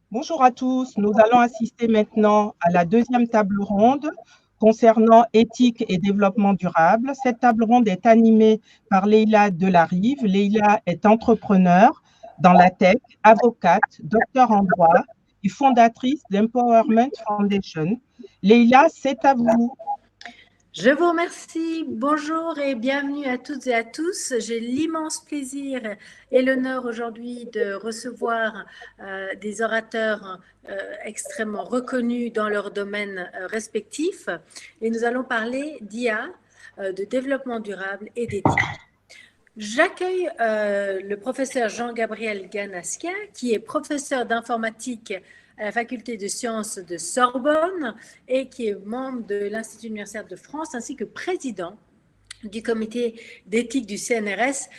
Bonjour à tous. Nous allons assister maintenant à la deuxième table ronde concernant éthique et développement durable. Cette table ronde est animée par Leïla Delarive. Leïla est entrepreneure dans la tech, avocate, docteur en droit et fondatrice d'Empowerment Foundation. Leïla, c'est à vous. Je vous remercie. Bonjour et bienvenue à toutes et à tous. J'ai l'immense plaisir et l'honneur aujourd'hui de recevoir des orateurs extrêmement reconnus dans leur domaine respectif. Et nous allons parler d'IA, de développement durable et d'éthique. J'accueille le professeur Jean-Gabriel Ganaskia, qui est professeur d'informatique à la faculté de sciences de Sorbonne et qui est membre de l'Institut universitaire de France, ainsi que président du comité d'éthique du CNRS.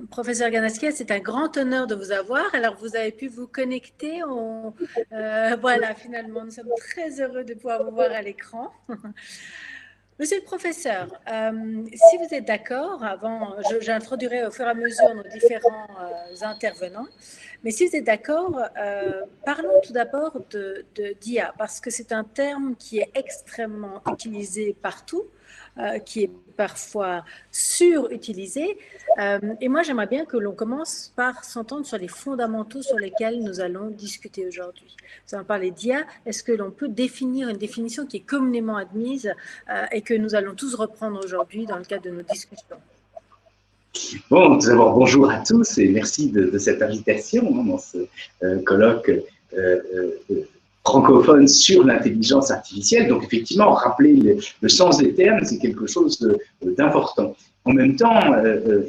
Professeur Ganaskia, c'est un grand honneur de vous avoir. Alors, vous avez pu vous connecter. Voilà, finalement, nous sommes très heureux de pouvoir vous voir à l'écran. Monsieur le professeur, si vous êtes d'accord, j'introduirai au fur et à mesure nos différents intervenants, mais si vous êtes d'accord, parlons tout d'abord d'IA, parce que c'est un terme qui est extrêmement utilisé partout, qui est parfois surutilisé. Et moi, j'aimerais bien que l'on commence par s'entendre sur les fondamentaux sur lesquels nous allons discuter aujourd'hui. Nous allons parler d'IA. Est-ce que l'on peut définir une définition qui est communément admise et que nous allons tous reprendre aujourd'hui dans le cadre de nos discussions? Bon, tout d'abord, bonjour à tous et merci de cette invitation dans ce colloque francophone sur l'intelligence artificielle. Donc, effectivement, rappeler le sens des termes, c'est quelque chose d'important. En même temps,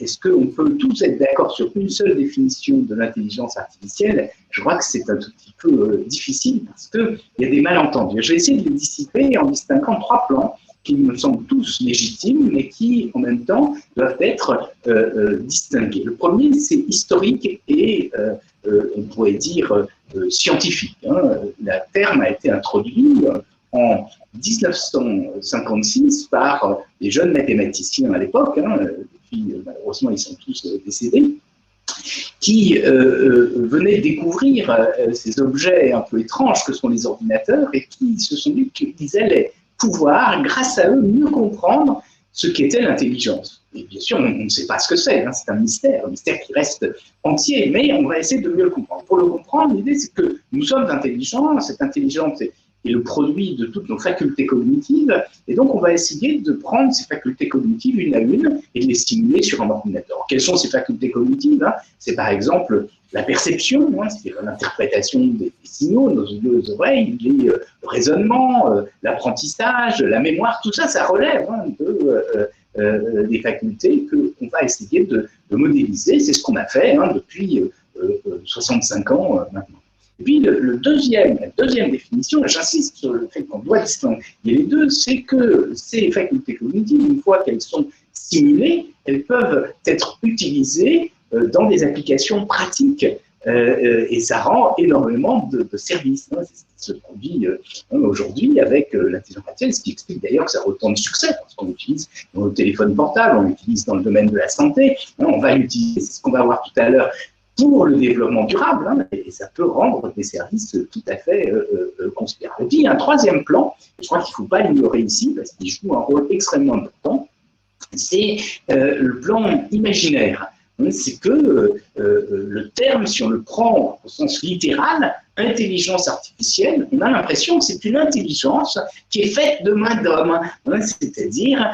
est-ce qu'on peut tous être d'accord sur une seule définition de l'intelligence artificielle? Je crois que c'est un tout petit peu difficile parce qu'il y a des malentendus. Je vais essayer de les dissiper en distinguant trois plans qui me semblent tous légitimes, mais qui, en même temps, doivent être distingués. Le premier, c'est historique et, on pourrait dire, scientifique. Le terme a été introduit en 1956 par des jeunes mathématiciens à l'époque, malheureusement ils sont tous décédés, qui venaient découvrir ces objets un peu étranges que sont les ordinateurs et qui se sont dit qu'ils allaient pouvoir, grâce à eux, mieux comprendre ce qu'était l'intelligence. Et bien sûr, on ne sait pas ce que c'est un mystère qui reste entier, mais on va essayer de mieux le comprendre. Pour le comprendre, l'idée c'est que nous sommes intelligents, cette intelligence est le produit de toutes nos facultés cognitives, et donc on va essayer de prendre ces facultés cognitives une à une et de les simuler sur un ordinateur. Quelles sont ces facultés cognitives? C'est par exemple la perception, c'est-à-dire l'interprétation des signaux, nos yeux, nos oreilles, le raisonnement, l'apprentissage, la mémoire, tout ça, ça relève des facultés qu'on va essayer de modéliser. C'est ce qu'on a fait depuis 65 ans maintenant. Et puis la deuxième définition, et j'insiste sur le fait qu'on doit distinguer les deux, c'est que ces facultés cognitives, une fois qu'elles sont simulées, elles peuvent être utilisées dans des applications pratiques et ça rend énormément de services. C'est ce qu'on dit aujourd'hui avec l'intelligence artificielle, ce qui explique d'ailleurs que ça a autant de succès, parce qu'on l'utilise dans nos téléphones portables, on l'utilise dans le domaine de la santé, on va l'utiliser, c'est ce qu'on va voir tout à l'heure, pour le développement durable, et ça peut rendre des services tout à fait considérables. Et puis, il y a un troisième plan, je crois qu'il ne faut pas l'ignorer ici, parce qu'il joue un rôle extrêmement important, c'est le plan imaginaire. C'est que le terme, si on le prend au sens littéral, intelligence artificielle, on a l'impression que c'est une intelligence qui est faite de main d'homme. C'est-à-dire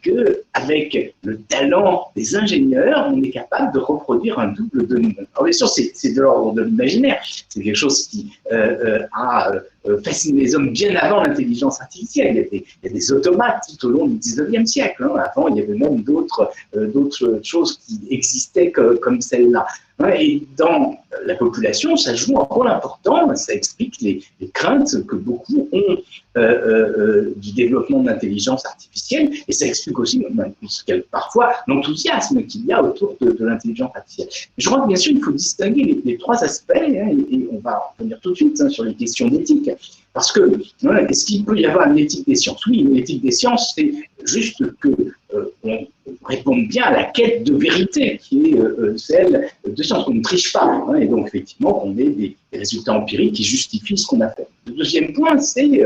qu'avec le talent des ingénieurs, on est capable de reproduire un double de nous-mêmes. Alors bien sûr, c'est de l'ordre de l'imaginaire. C'est quelque chose qui a fasciné les hommes bien avant l'intelligence artificielle. Il y a des automates tout au long du 19e siècle. Avant, il y avait même d'autres choses qui existaient comme celle-là. Et dans la population, ça joue un rôle important, ça explique les craintes que beaucoup ont du développement de l'intelligence artificielle, et ça explique aussi parfois l'enthousiasme qu'il y a autour de l'intelligence artificielle. Mais je crois que bien sûr, il faut distinguer les trois aspects, et on va revenir tout de suite sur les questions d'éthique, parce que est-ce qu'il peut y avoir une éthique des sciences? Oui, une éthique des sciences, c'est juste que répondent bien à la quête de vérité, qui est celle de science, qu'on ne triche pas, hein, et donc effectivement qu'on ait des résultats empiriques qui justifient ce qu'on a fait. Le deuxième point, c'est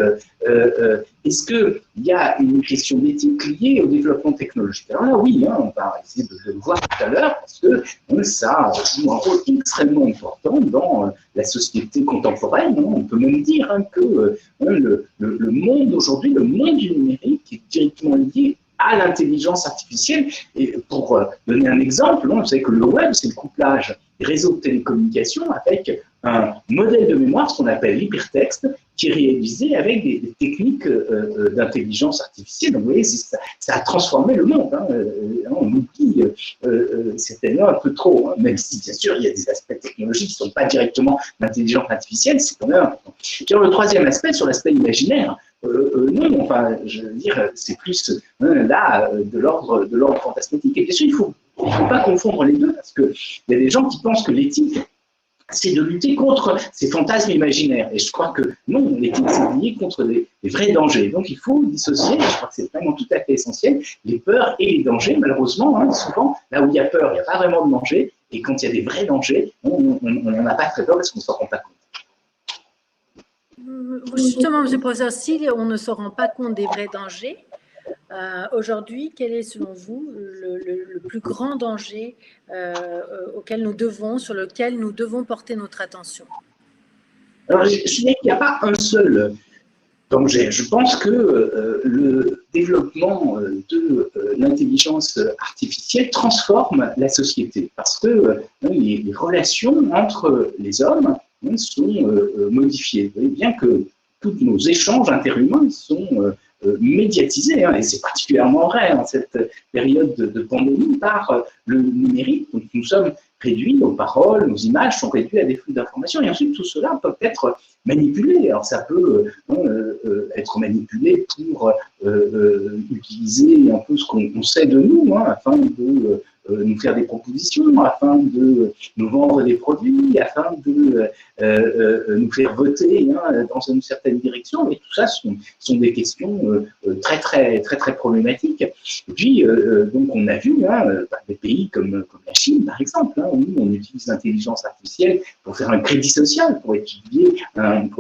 est-ce qu'il y a une question d'éthique liée au développement technologique? Alors là, oui, hein, on va essayer de le voir tout à l'heure, parce que ça joue un rôle extrêmement important dans la société contemporaine. Hein. On peut même dire hein, que le monde aujourd'hui, le monde du numérique est directement lié à l'intelligence artificielle. Et pour donner un exemple, vous savez que le web, c'est le couplage des réseaux de télécommunications avec un modèle de mémoire, ce qu'on appelle l'hypertexte, qui est réalisé avec des techniques d'intelligence artificielle. Donc, vous voyez, ça a transformé le monde. Hein. On oublie certainement un peu trop, hein, même si, bien sûr, il y a des aspects technologiques qui ne sont pas directement d'intelligence artificielle, c'est quand même important. Sur le troisième aspect, sur l'aspect imaginaire, non, enfin, je veux dire, c'est plus là de l'ordre fantasmatique. Et bien sûr, il ne faut pas confondre les deux, parce qu'il y a des gens qui pensent que l'éthique, c'est de lutter contre ces fantasmes imaginaires. Et je crois que non, l'éthique, c'est lié contre les vrais dangers. Donc il faut dissocier, je crois que c'est vraiment tout à fait essentiel, les peurs et les dangers. Malheureusement, hein, souvent, là où il y a peur, il n'y a pas vraiment de danger. Et quand il y a des vrais dangers, on n'en a pas très peur parce qu'on ne s'en rend pas compte. Justement, M. le professeur, si on ne se rend pas compte des vrais dangers, aujourd'hui, quel est selon vous le plus grand danger sur lequel nous devons porter notre attention? Alors, je dirais qu'il n'y a pas un seul danger. Je pense que le développement de l'intelligence artificielle transforme la société parce que les relations entre les hommes sont modifiées. Vous voyez bien que tous nos échanges interhumains sont médiatisés, hein, et c'est particulièrement vrai en cette période de pandémie par le numérique. Donc nous sommes réduits, nos paroles, nos images sont réduites à des flux d'informations, et ensuite tout cela peut être manipulé. Alors ça peut être manipulé pour utiliser un peu ce qu'on sait de nous, hein, afin de nous faire des propositions, afin de nous vendre des produits, afin de nous faire voter hein, dans une certaine direction. Et tout ça sont des questions très problématiques. Et puis, donc, on a vu hein, des pays comme la Chine, par exemple, hein, où on utilise l'intelligence artificielle pour faire un crédit social, pour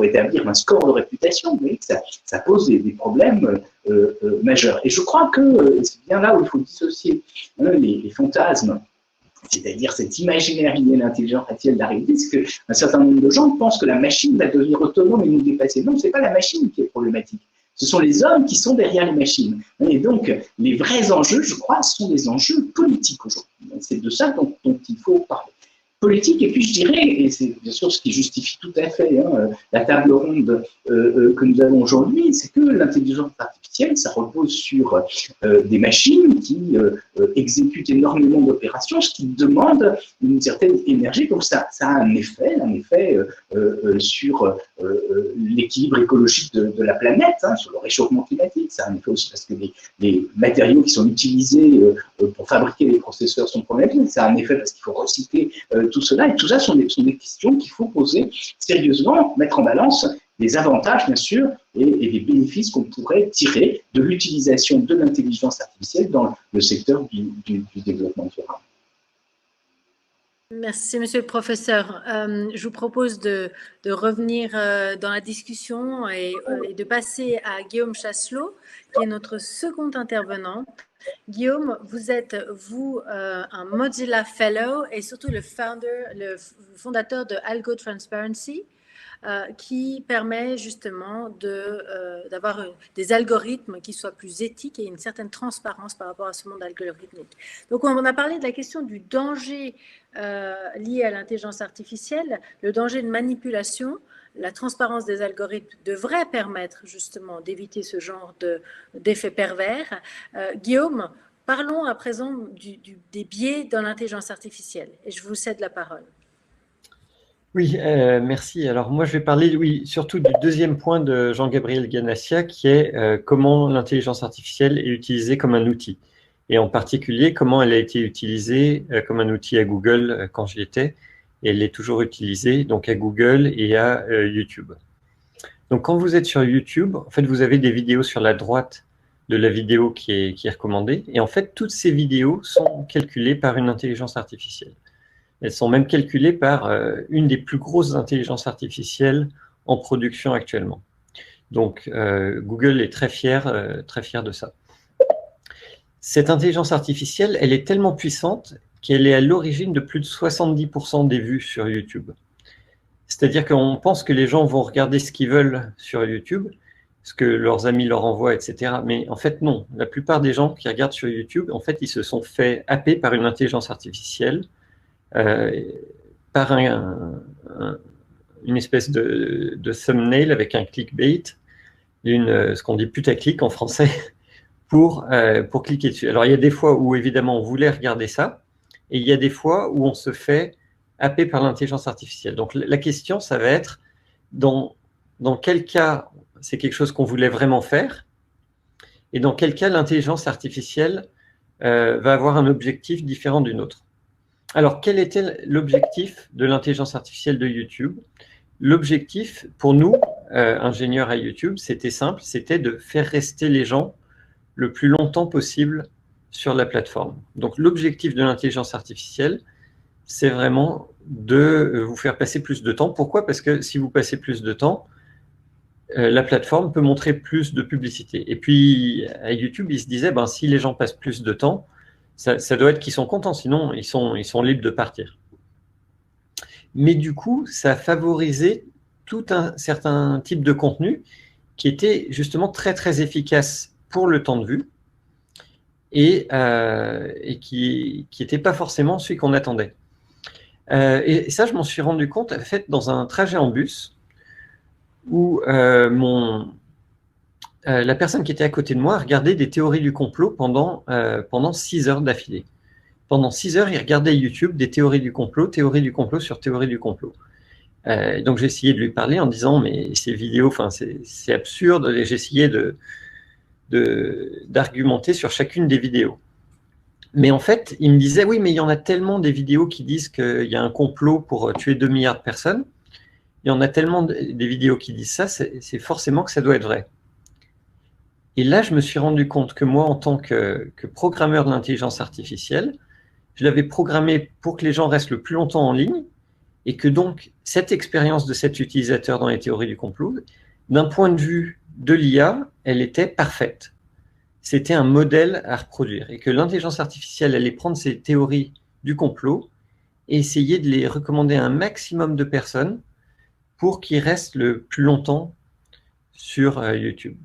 établir un score de réputation. Vous voyez que ça pose des problèmes majeurs. Et je crois que c'est bien là où il faut dissocier hein, les fantasmes, c'est-à-dire cet imaginaire lié à l'intelligence artificielle de la réalité, c'est qu'un certain nombre de gens pensent que la machine va devenir autonome et nous dépasser. Non, ce n'est pas la machine qui est problématique. Ce sont les hommes qui sont derrière les machines. Et donc, les vrais enjeux, je crois, sont des enjeux politiques aujourd'hui. C'est de ça dont il faut parler. Politique, et puis je dirais, et c'est bien sûr ce qui justifie tout à fait hein, la table ronde que nous avons aujourd'hui, c'est que l'intelligence artificielle, ça repose sur des machines qui exécutent énormément d'opérations, ce qui demande une certaine énergie. Donc ça a un effet sur l'équilibre écologique de la planète, hein, sur le réchauffement climatique. Ça a un effet aussi parce que les matériaux qui sont utilisés pour fabriquer les processeurs sont problématiques. Ça a un effet parce qu'il faut recycler tout cela, et tout ça sont des questions qu'il faut poser sérieusement, mettre en balance les avantages, bien sûr, et les bénéfices qu'on pourrait tirer de l'utilisation de l'intelligence artificielle dans le secteur du développement durable. Merci, monsieur le professeur. Je vous propose de revenir dans la discussion et de passer à Guillaume Chasselot, qui est notre second intervenant. Guillaume, vous êtes, un Mozilla Fellow et surtout le fondateur de Algo Transparency, qui permet justement d'avoir des algorithmes qui soient plus éthiques et une certaine transparence par rapport à ce monde algorithmique. Donc, on a parlé de la question du danger lié à l'intelligence artificielle, le danger de manipulation. La transparence des algorithmes devrait permettre justement d'éviter ce genre d'effets pervers. Guillaume, parlons à présent des biais dans l'intelligence artificielle et je vous cède la parole. Oui, merci. Alors moi je vais parler surtout du deuxième point de Jean-Gabriel Ganassia qui est comment l'intelligence artificielle est utilisée comme un outil. Et en particulier, comment elle a été utilisée comme un outil à Google quand j'y étais. Et elle est toujours utilisée donc à Google et à YouTube. Donc, quand vous êtes sur YouTube, en fait, vous avez des vidéos sur la droite de la vidéo qui est recommandée. Et en fait, toutes ces vidéos sont calculées par une intelligence artificielle. Elles sont même calculées par une des plus grosses intelligences artificielles en production actuellement. Donc, Google est très fier de ça. Cette intelligence artificielle, elle est tellement puissante qu'elle est à l'origine de plus de 70% des vues sur YouTube. C'est-à-dire qu'on pense que les gens vont regarder ce qu'ils veulent sur YouTube, ce que leurs amis leur envoient, etc. Mais en fait, non. La plupart des gens qui regardent sur YouTube, en fait, ils se sont fait happer par une intelligence artificielle, par une espèce de thumbnail avec un clickbait, ce qu'on dit putaclic en français, pour cliquer dessus. Alors, il y a des fois où, évidemment, on voulait regarder ça, et il y a des fois où on se fait happer par l'intelligence artificielle. Donc, la question, ça va être dans quel cas c'est quelque chose qu'on voulait vraiment faire, et dans quel cas l'intelligence artificielle va avoir un objectif différent d'une autre. Alors, quel était l'objectif de l'intelligence artificielle de YouTube? L'objectif, pour nous, ingénieurs à YouTube, c'était simple, c'était de faire rester les gens le plus longtemps possible sur la plateforme. Donc, l'objectif de l'intelligence artificielle, c'est vraiment de vous faire passer plus de temps. Pourquoi? Parce que si vous passez plus de temps, la plateforme peut montrer plus de publicité. Et puis, à YouTube, ils se disaient, ben, si les gens passent plus de temps, ça doit être qu'ils sont contents, sinon ils sont libres de partir. Mais du coup, ça a favorisé tout un certain type de contenu qui était justement très, très efficace pour le temps de vue et qui n'était pas forcément celui qu'on attendait. Et ça, je m'en suis rendu compte, en fait, dans un trajet en bus où la personne qui était à côté de moi regardait des théories du complot pendant 6 heures d'affilée. Pendant 6 heures, il regardait YouTube, des théories du complot sur théorie du complot. Donc, j'ai essayé de lui parler en disant, mais ces vidéos, c'est absurde. J'ai essayé d'argumenter sur chacune des vidéos. Mais en fait, il me disait, oui, mais il y en a tellement des vidéos qui disent qu'il y a un complot pour tuer 2 milliards de personnes. Il y en a tellement des vidéos qui disent ça, c'est forcément que ça doit être vrai. Et là, je me suis rendu compte que moi, en tant que programmeur de l'intelligence artificielle, je l'avais programmé pour que les gens restent le plus longtemps en ligne et que donc, cette expérience de cet utilisateur dans les théories du complot, d'un point de vue de l'IA, elle était parfaite. C'était un modèle à reproduire et que l'intelligence artificielle allait prendre ces théories du complot et essayer de les recommander à un maximum de personnes pour qu'ils restent le plus longtemps sur YouTube.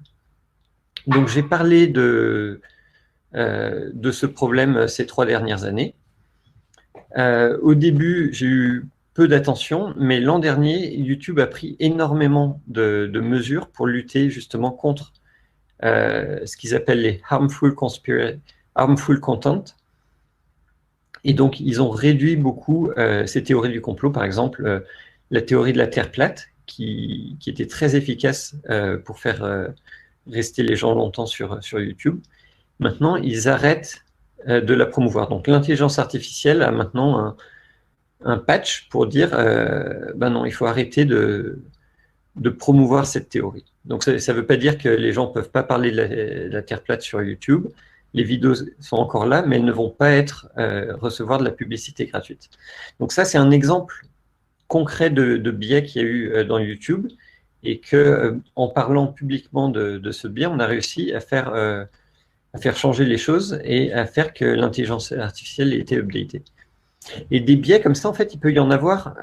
Donc, j'ai parlé de ce problème ces 3 dernières années. Au début, j'ai eu peu d'attention, mais l'an dernier, YouTube a pris énormément de mesures pour lutter justement contre ce qu'ils appellent les harmful content. Et donc, ils ont réduit beaucoup ces théories du complot. Par exemple, la théorie de la Terre plate, qui était très efficace pour faire rester les gens longtemps sur YouTube. Maintenant, ils arrêtent de la promouvoir. Donc, l'intelligence artificielle a maintenant un patch pour dire ben non, il faut arrêter de promouvoir cette théorie. Donc, ça ne veut pas dire que les gens ne peuvent pas parler de la Terre plate sur YouTube. Les vidéos sont encore là, mais elles ne vont pas recevoir de la publicité gratuite. Donc, ça, c'est un exemple concret de biais qu'il y a eu dans YouTube et que, en parlant publiquement de ce biais, on a réussi à faire changer les choses et à faire que l'intelligence artificielle ait été updatée. Et des biais comme ça, en fait, il peut y en avoir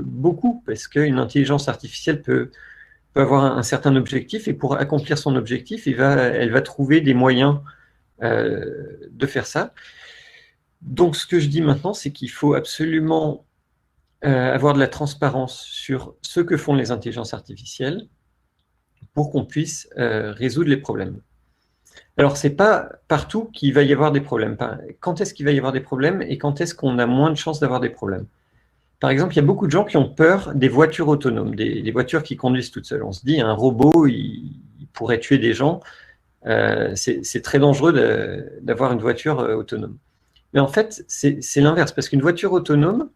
beaucoup, parce qu'une intelligence artificielle peut avoir un certain objectif, et pour accomplir son objectif, elle va trouver des moyens de faire ça. Donc, ce que je dis maintenant, c'est qu'il faut absolument avoir de la transparence sur ce que font les intelligences artificielles pour qu'on puisse résoudre les problèmes. Alors, ce n'est pas partout qu'il va y avoir des problèmes. Quand est-ce qu'il va y avoir des problèmes et quand est-ce qu'on a moins de chances d'avoir des problèmes? Par exemple, il y a beaucoup de gens qui ont peur des voitures autonomes, des voitures qui conduisent toutes seules. On se dit, un robot, il pourrait tuer des gens. C'est très dangereux d'avoir une voiture autonome. Mais en fait, c'est l'inverse, parce qu'une voiture autonome,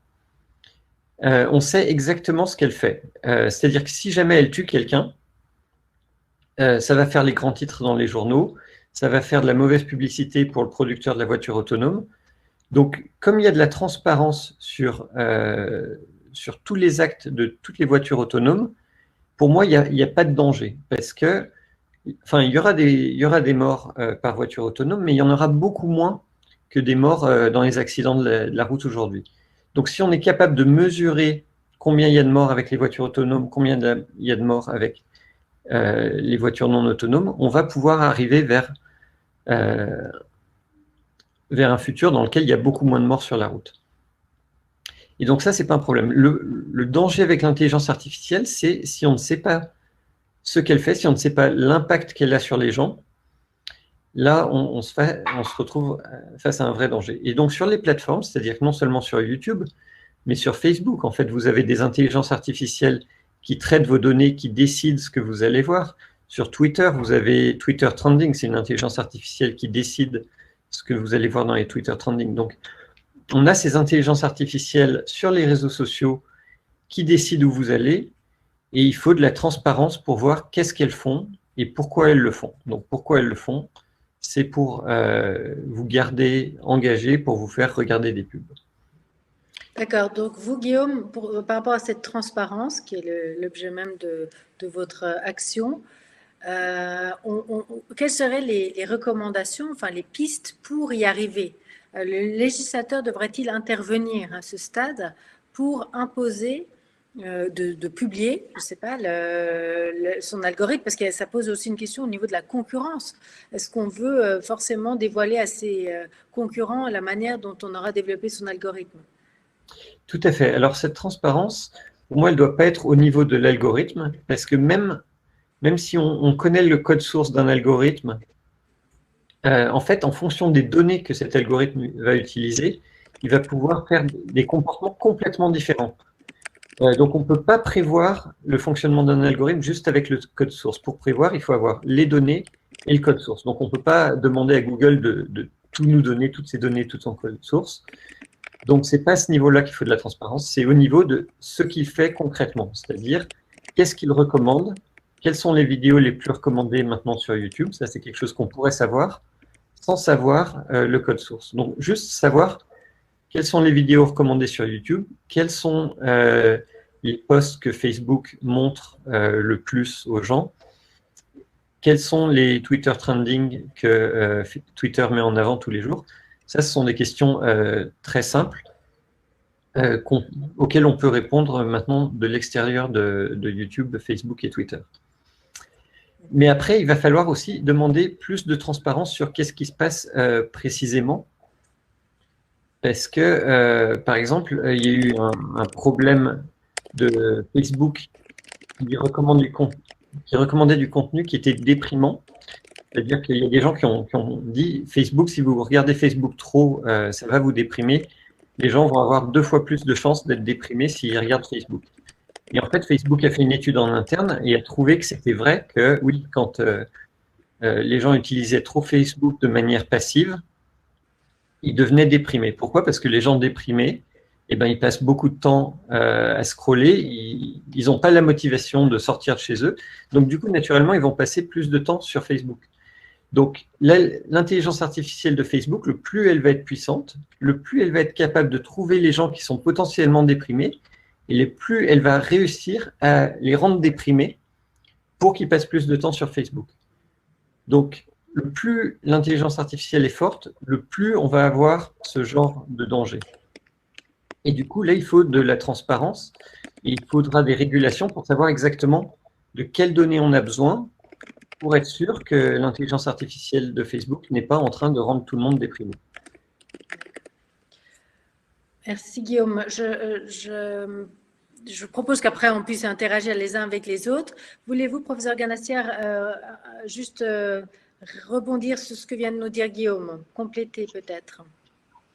on sait exactement ce qu'elle fait. C'est-à-dire que si jamais elle tue quelqu'un, ça va faire les grands titres dans les journaux, ça va faire de la mauvaise publicité pour le producteur de la voiture autonome. Donc, comme il y a de la transparence sur tous les actes de toutes les voitures autonomes, pour moi, il n'y a pas de danger. Parce que, enfin, il y aura des morts par voiture autonome, mais il y en aura beaucoup moins que des morts dans les accidents de la route aujourd'hui. Donc, si on est capable de mesurer combien il y a de morts avec les voitures autonomes, combien il y a de morts avec les voitures non autonomes, on va pouvoir arriver vers un futur dans lequel il y a beaucoup moins de morts sur la route. Et donc ça, c'est pas un problème. Le danger avec l'intelligence artificielle, c'est si on ne sait pas ce qu'elle fait, si on ne sait pas l'impact qu'elle a sur les gens, là, on se retrouve face à un vrai danger. Et donc sur les plateformes, c'est-à-dire que non seulement sur YouTube, mais sur Facebook, en fait, vous avez des intelligences artificielles qui traitent vos données, qui décident ce que vous allez voir. Sur Twitter, vous avez Twitter Trending, c'est une intelligence artificielle qui décide ce que vous allez voir dans les Twitter Trending. Donc, on a ces intelligences artificielles sur les réseaux sociaux qui décident où vous allez, et il faut de la transparence pour voir qu'est-ce qu'elles font et pourquoi elles le font. Donc, pourquoi elles le font, c'est pour vous garder engagé, pour vous faire regarder des pubs. D'accord. Donc, vous, Guillaume, par rapport à cette transparence, qui est l'objet même de votre action, quelles seraient les recommandations, enfin les pistes pour y arriver? Le législateur devrait-il intervenir à ce stade pour imposer de publier, je ne sais pas, son algorithme, parce que ça pose aussi une question au niveau de la concurrence. Est-ce qu'on veut forcément dévoiler à ses concurrents la manière dont on aura développé son algorithme? Tout à fait. Alors cette transparence, pour moi, elle ne doit pas être au niveau de l'algorithme, parce que même si on connaît le code source d'un algorithme, en fait, en fonction des données que cet algorithme va utiliser, il va pouvoir faire des comportements complètement différents. Donc, on ne peut pas prévoir le fonctionnement d'un algorithme juste avec le code source. Pour prévoir, il faut avoir les données et le code source. Donc, on ne peut pas demander à Google de tout nous donner, toutes ces données, tout son code source. Donc, ce n'est pas à ce niveau-là qu'il faut de la transparence, c'est au niveau de ce qu'il fait concrètement, c'est-à-dire qu'est-ce qu'il recommande, quelles sont les vidéos les plus recommandées maintenant sur YouTube. Ça, c'est quelque chose qu'on pourrait savoir sans savoir le code source. Donc, juste savoir quelles sont les vidéos recommandées sur YouTube, quels sont les posts que Facebook montre le plus aux gens, quels sont les Twitter trending que Twitter met en avant tous les jours. Ça, ce sont des questions très simples auxquelles on peut répondre maintenant de l'extérieur de YouTube, de Facebook et Twitter. Mais après, il va falloir aussi demander plus de transparence sur qu'est-ce qui se passe précisément. Parce que, par exemple, il y a eu un problème de Facebook qui recommandait du contenu qui était déprimant. C'est-à-dire qu'il y a des gens qui ont dit Facebook, si vous regardez Facebook trop, ça va vous déprimer. Les gens vont avoir 2 fois plus de chances d'être déprimés s'ils regardent Facebook. Et en fait, Facebook a fait une étude en interne et a trouvé que c'était vrai que, oui, quand les gens utilisaient trop Facebook de manière passive, ils devenaient déprimés. Pourquoi? Parce que les gens déprimés, eh ben, ils passent beaucoup de temps à scroller, ils n'ont pas la motivation de sortir de chez eux. Donc, du coup, naturellement, ils vont passer plus de temps sur Facebook. Donc, l'intelligence artificielle de Facebook, le plus elle va être puissante, le plus elle va être capable de trouver les gens qui sont potentiellement déprimés, et le plus elle va réussir à les rendre déprimés pour qu'ils passent plus de temps sur Facebook. Donc, le plus l'intelligence artificielle est forte, le plus on va avoir ce genre de danger. Et du coup, là, il faut de la transparence, et il faudra des régulations pour savoir exactement de quelles données on a besoin pour être sûr que l'intelligence artificielle de Facebook n'est pas en train de rendre tout le monde déprimé. Merci Guillaume. Je propose qu'après on puisse interagir les uns avec les autres. Voulez-vous, professeur Ganassière, juste rebondir sur ce que vient de nous dire Guillaume, compléter peut-être?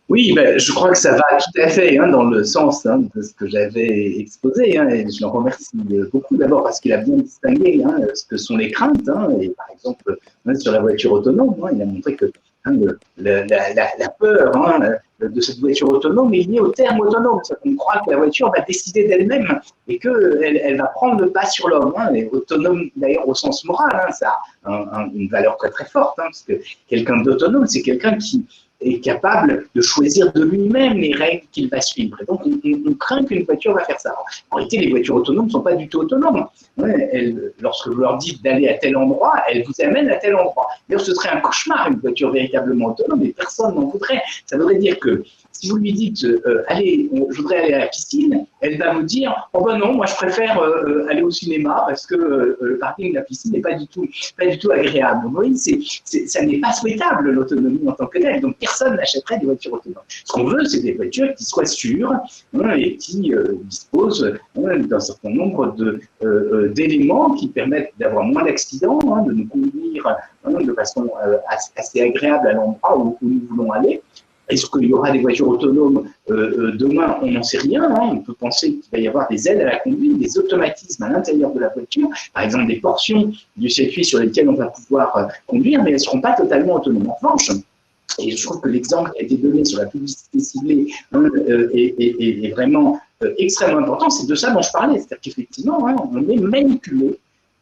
Oui, ben, je crois que ça va tout à fait dans le sens de ce que j'avais exposé. Et je l'en remercie beaucoup d'abord parce qu'il a bien distingué ce que sont les craintes. Et par exemple, sur la voiture autonome, il a montré que hein, la peur de cette voiture autonome est liée au terme autonome. On croit que la voiture va décider d'elle-même et qu'elle va prendre le pas sur l'homme. Hein. Autonome, d'ailleurs, au sens moral, hein, ça a une valeur très très forte, hein, parce que quelqu'un d'autonome, c'est quelqu'un qui est capable de choisir de lui-même les règles qu'il va suivre. Et donc, on craint qu'une voiture va faire ça. En réalité, les voitures autonomes ne sont pas du tout autonomes. Ouais, lorsque vous leur dites d'aller à tel endroit, elles vous amènent à tel endroit. D'ailleurs, ce serait un cauchemar, une voiture véritablement autonome, et personne n'en voudrait. Ça voudrait dire que si vous lui dites allez, je voudrais aller à la piscine, elle va vous dire oh ben non, moi je préfère aller au cinéma parce que le parking de la piscine n'est pas du tout agréable. Vous voyez, ça n'est pas souhaitable l'autonomie en tant que telle. Donc personne n'achèterait des voitures autonomes. Ce qu'on veut, c'est des voitures qui soient sûres et qui disposent d'un certain nombre d'éléments qui permettent d'avoir moins d'accidents, de nous conduire de façon assez agréable à l'endroit où nous voulons aller. Est-ce qu'il y aura des voitures autonomes demain? On n'en sait rien. Hein. On peut penser qu'il va y avoir des aides à la conduite, des automatismes à l'intérieur de la voiture, par exemple des portions du circuit sur lesquelles on va pouvoir conduire, mais elles ne seront pas totalement autonomes. En revanche, et je trouve que l'exemple qui a été donné sur la publicité ciblée est vraiment extrêmement important, c'est de ça dont je parlais. C'est-à-dire qu'effectivement, on est manipulé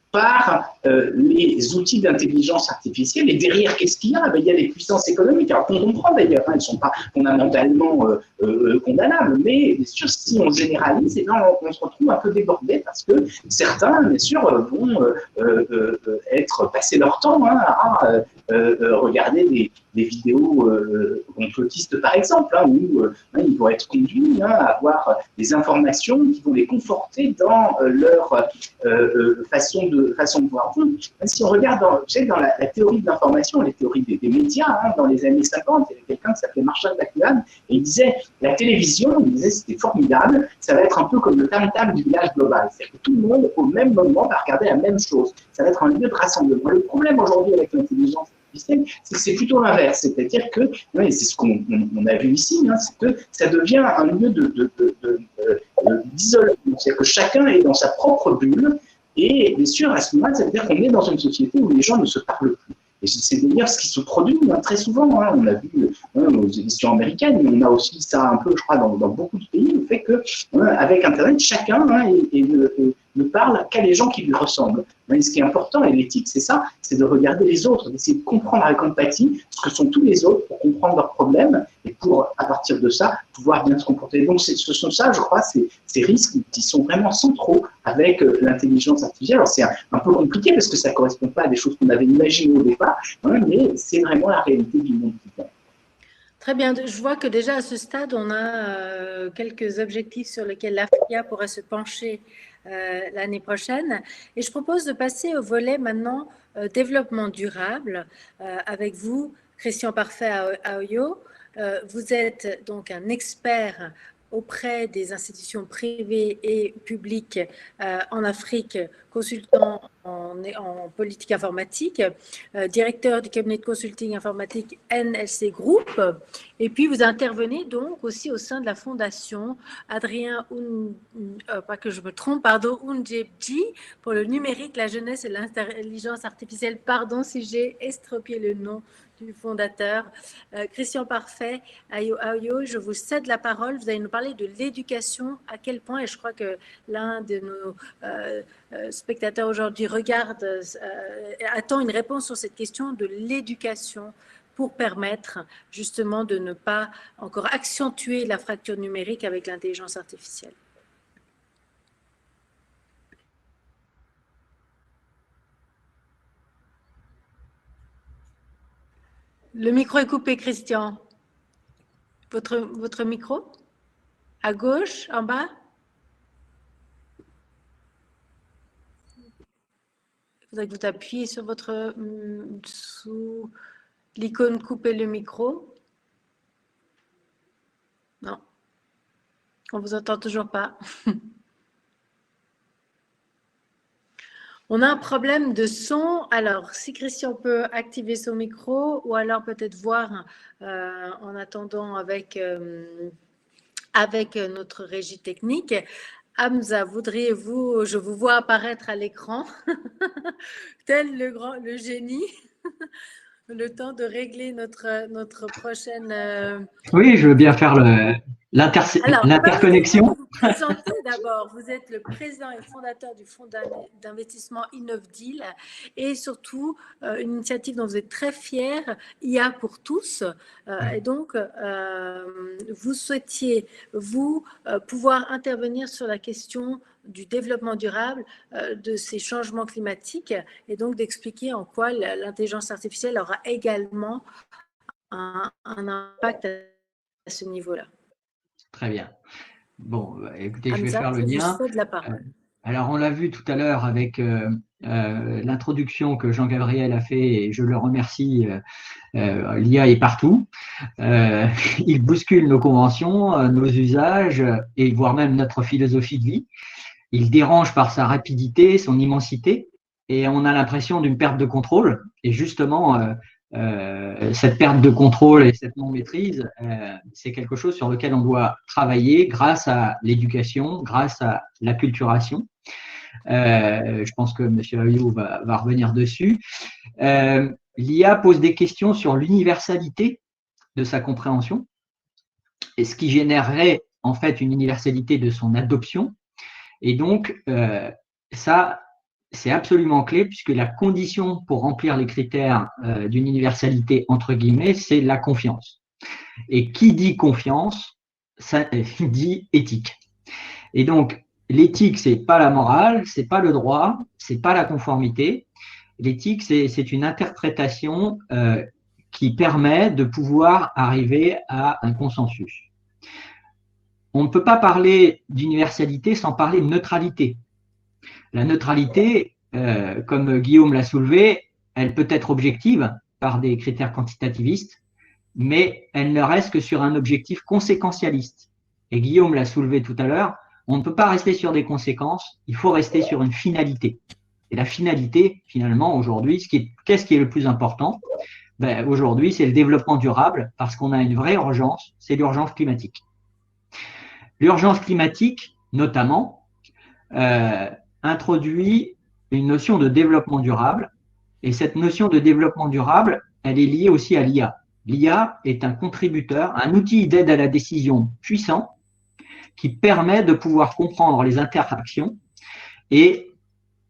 par les outils d'intelligence artificielle. Et derrière, qu'est-ce qu'il y a? Il y a les puissances économiques. Alors qu'on comprend d'ailleurs, elles ne sont pas fondamentalement condamnables, mais bien sûr, si on généralise, on se retrouve un peu débordé parce que certains, bien sûr, vont passer leur temps à regarder des vidéos complotistes, par exemple, où ils vont être conduits à avoir des informations qui vont les conforter dans leur façon de voir. Si on regarde dans la théorie de l'information, les théories des médias, dans les années 50, il y avait quelqu'un qui s'appelait Marshall McLuhan, et il disait, la télévision, il disait, c'était formidable, ça va être un peu comme le tam-tam du village global. C'est-à-dire que tout le monde, au même moment, va regarder la même chose. Ça va être un lieu de rassemblement. Le problème aujourd'hui avec l'intelligence artificielle, c'est que c'est plutôt l'inverse. C'est-à-dire que, et c'est ce qu'on a vu ici, c'est que ça devient un lieu d'isolement. C'est-à-dire que chacun est dans sa propre bulle. Et bien sûr, à ce moment-là, ça veut dire qu'on est dans une société où les gens ne se parlent plus. Et c'est d'ailleurs ce qui se produit très souvent. On l'a vu aux éditions américaines, mais on a aussi ça un peu, je crois, dans beaucoup de pays, le fait qu'avec Internet, chacun ne parle qu'à les gens qui lui ressemblent. Mais ce qui est important, et l'éthique, c'est ça, c'est de regarder les autres, d'essayer de comprendre avec empathie ce que sont tous les autres pour comprendre leurs problèmes et pour, à partir de ça, pouvoir bien se comporter. Donc, ce sont ça, je crois, ces risques qui sont vraiment centraux avec l'intelligence artificielle. Alors, c'est un peu compliqué parce que ça ne correspond pas à des choses qu'on avait imaginées au départ, mais c'est vraiment la réalité du monde qui vient. Très bien. Je vois que déjà à ce stade, on a quelques objectifs sur lesquels l'AFRIA pourrait se pencher l'année prochaine. Et je propose de passer au volet maintenant développement durable avec vous, Christian Parfait à Oyo. Vous êtes donc un expert auprès des institutions privées et publiques en Afrique, consultant en politique informatique, directeur du cabinet de consulting informatique NLC Group, et puis vous intervenez donc aussi au sein de la fondation Adrien pas que je me trompe, pardon, Undjebji pour le numérique, la jeunesse et l'intelligence artificielle. Pardon si j'ai estropié le nom du fondateur. Christian Parfait, Ayo, je vous cède la parole. Vous allez nous parler de l'éducation, à quel point, et je crois que l'un de nos spectateurs aujourd'hui attend une réponse sur cette question de l'éducation pour permettre justement de ne pas encore accentuer la fracture numérique avec l'intelligence artificielle. Le micro est coupé, Christian. Votre micro? À gauche, en bas? Il faudrait que vous appuyiez sur sous l'icône couper le micro. Non. On ne vous entend toujours pas. On a un problème de son. Alors, si Christian peut activer son micro ou alors peut-être voir en attendant avec notre régie technique. Hamza, voudriez-vous, je vous vois apparaître à l'écran, tel le génie. le temps de régler notre prochaine… Oui, je veux bien faire Alors, l'interconnexion. permettez-moi de vous présenter d'abord. Vous êtes le président et fondateur du fonds d'investissement InnovDeal et surtout une initiative dont vous êtes très fiers, IA pour tous. Et donc, vous souhaitiez, pouvoir intervenir sur la question du développement durable, de ces changements climatiques et donc d'expliquer en quoi l'intelligence artificielle aura également un impact à ce niveau-là. Très bien. Bon, écoutez, je vais Hamza, faire le je vous lien. cède la parole. Alors, on l'a vu tout à l'heure avec l'introduction que Jean-Gabriel a fait, et je le remercie. L'IA est partout. Il bouscule nos conventions, nos usages, et voire même notre philosophie de vie. Il dérange par sa rapidité, son immensité, et on a l'impression d'une perte de contrôle. Et justement, cette perte de contrôle et cette non-maîtrise, c'est quelque chose sur lequel on doit travailler grâce à l'éducation, grâce à l'acculturation. Je pense que M. Ayou va revenir dessus. L'IA pose des questions sur l'universalité de sa compréhension, et ce qui générerait en fait une universalité de son adoption. Et donc, ça, c'est absolument clé, puisque la condition pour remplir les critères d'une universalité, entre guillemets, c'est la confiance. Et qui dit confiance, ça dit éthique. Et donc, l'éthique, c'est pas la morale, c'est pas le droit, c'est pas la conformité. L'éthique, c'est une interprétation qui permet de pouvoir arriver à un consensus. On ne peut pas parler d'universalité sans parler de neutralité. La neutralité, comme Guillaume l'a soulevé, elle peut être objective par des critères quantitativistes, mais elle ne reste que sur un objectif conséquentialiste. Et Guillaume l'a soulevé tout à l'heure, on ne peut pas rester sur des conséquences, il faut rester sur une finalité. Et la finalité, finalement, aujourd'hui, qu'est-ce qui est le plus important? Aujourd'hui, c'est le développement durable, parce qu'on a une vraie urgence, c'est l'urgence climatique. L'urgence climatique, notamment, introduit une notion de développement durable, et cette notion de développement durable, elle est liée aussi à l'IA. L'IA est un contributeur, un outil d'aide à la décision puissant qui permet de pouvoir comprendre les interactions et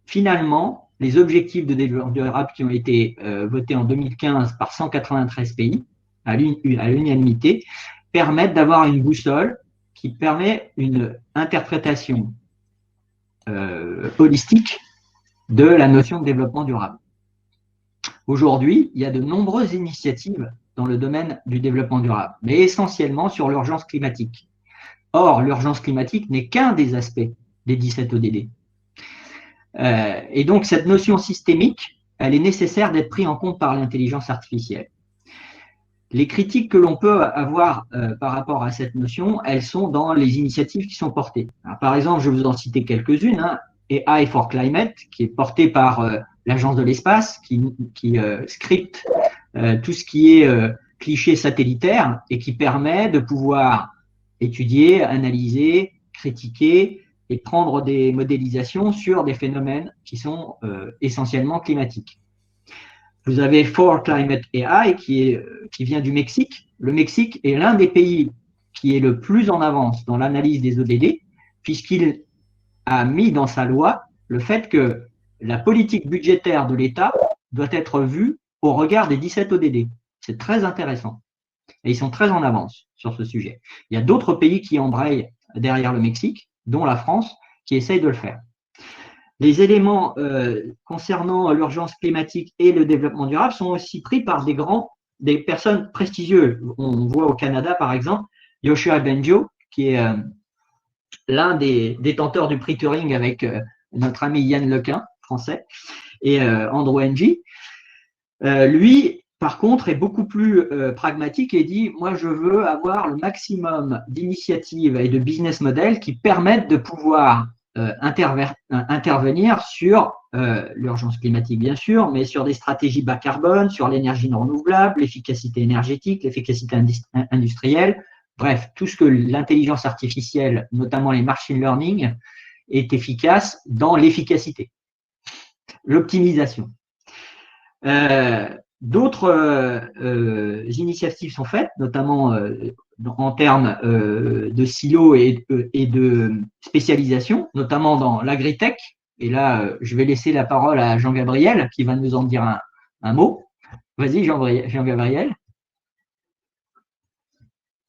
finalement, les objectifs de développement durable qui ont été votés en 2015 par 193 pays à l'unanimité permettent d'avoir une boussole qui permet une interprétation holistique de la notion de développement durable. Aujourd'hui, il y a de nombreuses initiatives dans le domaine du développement durable, mais essentiellement sur l'urgence climatique. Or, l'urgence climatique n'est qu'un des aspects des 17 ODD. Et donc, cette notion systémique, elle est nécessaire d'être prise en compte par l'intelligence artificielle. Les critiques que l'on peut avoir par rapport à cette notion, elles sont dans les initiatives qui sont portées. Alors, par exemple, je vais vous en citer quelques-unes. AI for Climate, qui est portée par l'Agence de l'espace, qui scripte tout ce qui est cliché satellitaire et qui permet de pouvoir étudier, analyser, critiquer et prendre des modélisations sur des phénomènes qui sont essentiellement climatiques. Vous avez For Climate AI qui vient du Mexique. Le Mexique est l'un des pays qui est le plus en avance dans l'analyse des ODD, puisqu'il a mis dans sa loi le fait que la politique budgétaire de l'État doit être vue au regard des 17 ODD. C'est très intéressant. Et ils sont très en avance sur ce sujet. Il y a d'autres pays qui embrayent derrière le Mexique, dont la France, qui essaye de le faire. Les éléments concernant l'urgence climatique et le développement durable sont aussi pris par des personnes prestigieuses. On voit au Canada, par exemple, Yoshua Bengio, qui est l'un des détenteurs du prix Turing avec notre ami Yann Lequin, français, et Andrew Ng. Lui, par contre, est beaucoup plus pragmatique et dit « Moi, je veux avoir le maximum d'initiatives et de business models qui permettent de pouvoir intervenir sur l'urgence climatique, bien sûr, mais sur des stratégies bas carbone, sur l'énergie non renouvelable, l'efficacité énergétique, l'efficacité industrielle, bref, tout ce que l'intelligence artificielle, notamment les machine learning, est efficace dans l'efficacité, l'optimisation. d'autres initiatives sont faites, notamment en termes de silos et de spécialisation, notamment dans l'agritech. Et là, je vais laisser la parole à Jean-Gabriel qui va nous en dire un mot. Vas-y, Jean-Gabriel.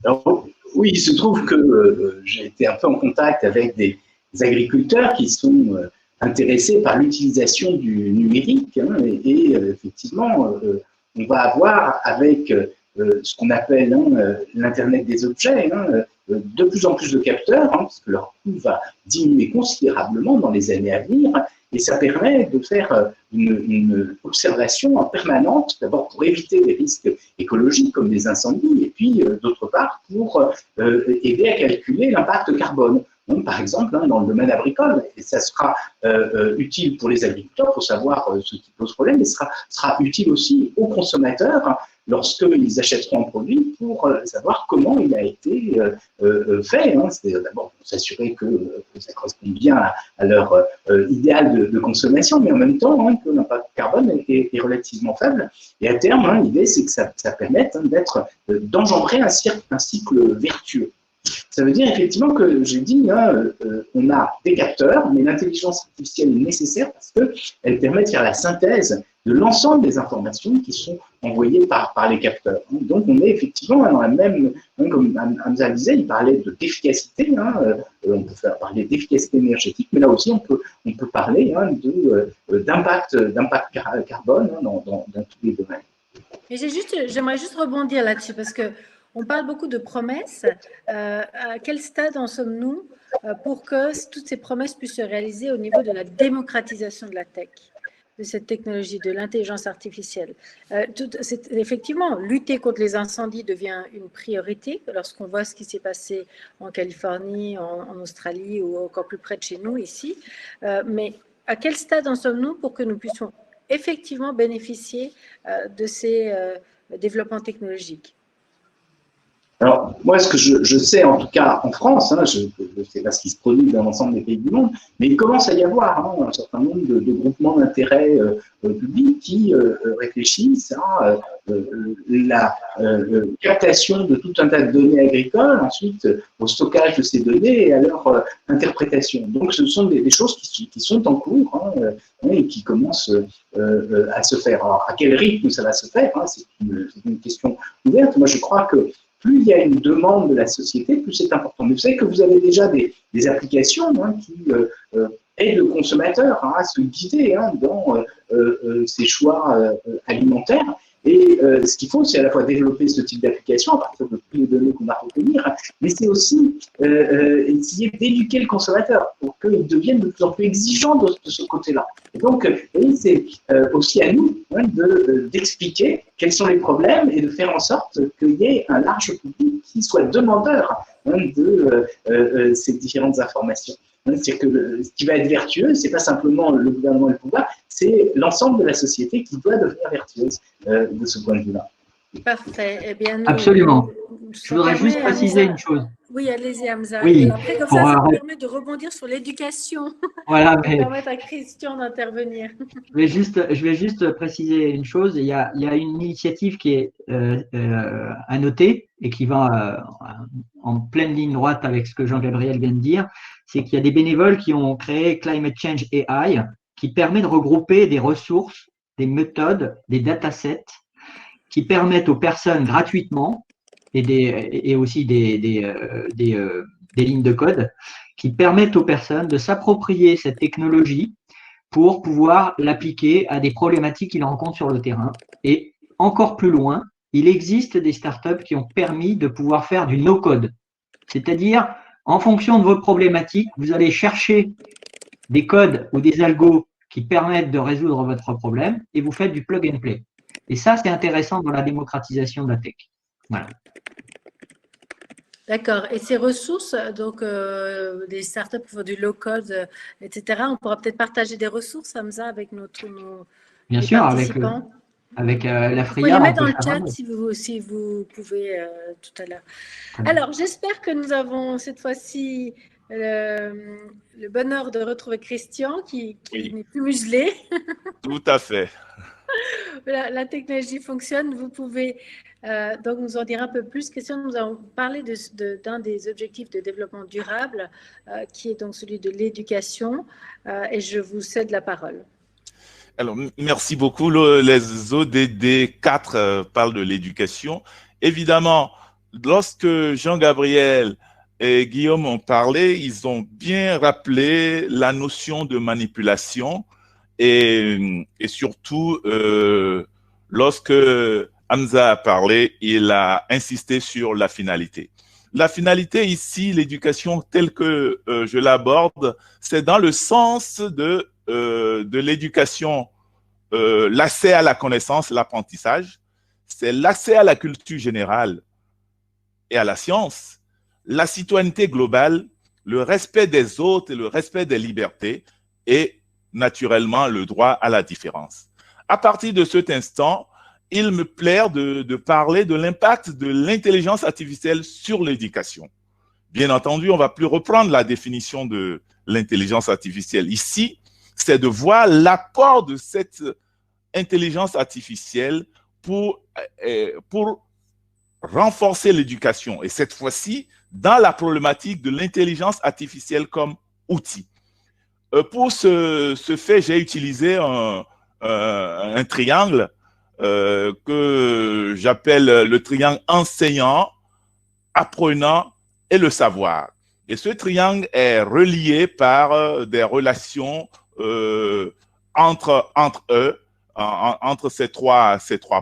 Alors, oui, il se trouve que j'ai été un peu en contact avec des agriculteurs qui sont intéressés par l'utilisation du numérique, hein, et effectivement, on va avoir avec ce qu'on appelle l'Internet des objets, hein, de plus en plus de capteurs, hein, parce que leur coût va diminuer considérablement dans les années à venir, et ça permet de faire une observation permanente, d'abord pour éviter les risques écologiques comme des incendies, et puis d'autre part pour aider à calculer l'impact carbone. Donc, par exemple, hein, dans le domaine agricole, et ça sera utile pour les agriculteurs pour savoir ce qui pose problème, mais sera utile aussi aux consommateurs, hein, lorsqu'ils achèteront un produit pour savoir comment il a été fait. Hein. C'est d'abord pour s'assurer que ça correspond bien à leur idéal de consommation, mais en même temps hein, que l'impact carbone est relativement faible. Et à terme, hein, l'idée, c'est que ça permette hein, d'engendrer un cycle vertueux. Ça veut dire effectivement que j'ai dit, hein, on a des capteurs, mais l'intelligence artificielle est nécessaire parce qu'elle permet de faire la synthèse de l'ensemble des informations qui sont envoyées par les capteurs. Donc on est effectivement dans la même, hein, comme Hamza disait, il parlait d'efficacité, hein, on peut parler d'efficacité énergétique, mais là aussi on peut parler hein, d'impact carbone hein, dans tous les domaines. Et j'aimerais juste rebondir là-dessus parce que on parle beaucoup de promesses. À quel stade en sommes-nous pour que toutes ces promesses puissent se réaliser au niveau de la démocratisation de la tech, de cette technologie, de l'intelligence artificielle? Effectivement, lutter contre les incendies devient une priorité lorsqu'on voit ce qui s'est passé en Californie, en Australie ou encore plus près de chez nous ici. Mais à quel stade en sommes-nous pour que nous puissions effectivement bénéficier de ces développements technologiques? Alors, moi, ce que je sais, en tout cas en France, hein, je ne sais pas ce qui se produit dans l'ensemble des pays du monde, mais il commence à y avoir hein, un certain nombre de groupements d'intérêt publics qui réfléchissent à la captation de tout un tas de données agricoles, ensuite au stockage de ces données et à leur interprétation. Donc, ce sont des choses qui sont en cours hein, et qui commencent à se faire. Alors, à quel rythme ça va se faire hein, c'est une question ouverte. Moi, je crois que plus il y a une demande de la société, plus c'est important. Mais vous savez que vous avez déjà des applications hein, qui aident le consommateur hein, à se guider hein, dans ses choix alimentaires. Et ce qu'il faut, c'est à la fois développer ce type d'application à partir de toutes les données qu'on va retenir, mais c'est aussi essayer d'éduquer le consommateur pour qu'il devienne de plus en plus exigeant de ce côté-là. Et donc, c'est aussi à nous hein, d'expliquer quels sont les problèmes et de faire en sorte qu'il y ait un large public qui soit demandeur hein, de ces différentes informations. C'est que ce qui va être vertueux, c'est pas simplement le gouvernement et le pouvoir, c'est l'ensemble de la société qui doit devenir vertueuse de ce point de vue-là. Parfait. Eh bien, absolument. Je voudrais juste préciser une chose. Oui, allez-y, Hamza. Oui, et après, comme ça me permet de rebondir sur l'éducation. Voilà, pour permettre à Christian d'intervenir. Je vais juste préciser une chose. Il y a une initiative qui est à noter et qui va en pleine ligne droite avec ce que Jean-Gabriel vient de dire. C'est qu'il y a des bénévoles qui ont créé Climate Change AI, qui permet de regrouper des ressources, des méthodes, des datasets, qui permettent aux personnes gratuitement et aussi des lignes de code qui permettent aux personnes de s'approprier cette technologie pour pouvoir l'appliquer à des problématiques qu'ils rencontrent sur le terrain. Et encore plus loin, il existe des startups qui ont permis de pouvoir faire du no-code. C'est-à-dire, en fonction de vos problématiques, vous allez chercher des codes ou des algos qui permettent de résoudre votre problème et vous faites du plug and play. Et ça, c'est intéressant dans la démocratisation de la tech. Voilà. D'accord. Et ces ressources, donc des startups qui font du low-code, etc., on pourra peut-être partager des ressources, Hamza, avec nos Bien sûr, participants. avec la FRIA. Vous pouvez les mettre dans le chat si vous pouvez tout à l'heure. Alors, j'espère que nous avons cette fois-ci le bonheur de retrouver Christian qui n'est plus muselé. Tout à fait. La technologie fonctionne. Vous pouvez donc nous en dire un peu plus. Christian, nous avons parlé d'un des objectifs de développement durable, qui est donc celui de l'éducation, et je vous cède la parole. Alors, merci beaucoup. Les ODD 4 parlent de l'éducation. Évidemment, lorsque Jean-Gabriel et Guillaume ont parlé, ils ont bien rappelé la notion de manipulation et surtout, lorsque Hamza a parlé, il a insisté sur la finalité. La finalité ici, l'éducation telle que je l'aborde, c'est dans le sens de l'éducation, l'accès à la connaissance, l'apprentissage, c'est l'accès à la culture générale et à la science, la citoyenneté globale, le respect des autres et le respect des libertés et naturellement le droit à la différence. À partir de cet instant, il me plaît de parler de l'impact de l'intelligence artificielle sur l'éducation. Bien entendu, on ne va plus reprendre la définition de l'intelligence artificielle. Ici, c'est de voir l'apport de cette intelligence artificielle pour renforcer l'éducation. Et cette fois-ci, dans la problématique de l'intelligence artificielle comme outil. Pour ce fait, j'ai utilisé un triangle que j'appelle le triangle enseignant, apprenant et le savoir. Et ce triangle est relié par des relations entre eux, entre ces trois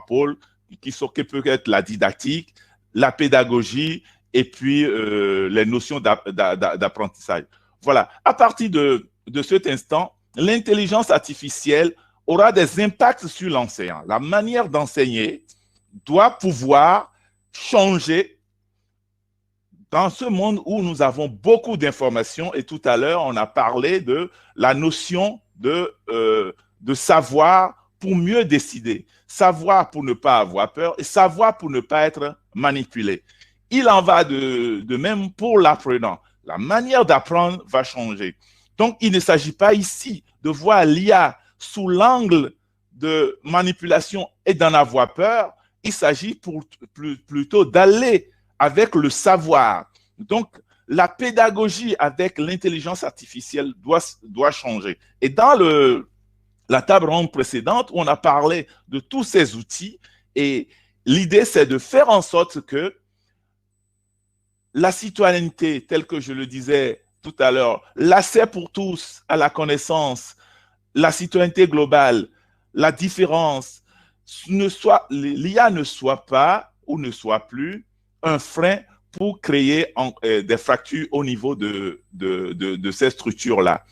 pôles, qui peuvent être la didactique, la pédagogie et puis les notions d'apprentissage. Voilà. À partir de cet instant, l'intelligence artificielle aura des impacts sur l'enseignant. La manière d'enseigner doit pouvoir changer dans ce monde où nous avons beaucoup d'informations. Et tout à l'heure, on a parlé de la notion de savoir pour mieux décider, savoir pour ne pas avoir peur et savoir pour ne pas être manipulé. Il en va de même pour l'apprenant. La manière d'apprendre va changer. Donc, il ne s'agit pas ici de voir l'IA sous l'angle de manipulation et d'en avoir peur. Il s'agit plutôt d'aller avec le savoir. Donc, la pédagogie avec l'intelligence artificielle doit changer. Et dans la table ronde précédente, on a parlé de tous ces outils et l'idée, c'est de faire en sorte que la citoyenneté, telle que je le disais tout à l'heure, l'accès pour tous à la connaissance, la citoyenneté globale, la différence, l'IA ne soit pas ou ne soit plus un frein pour créer des fractures au niveau de ces structures-là.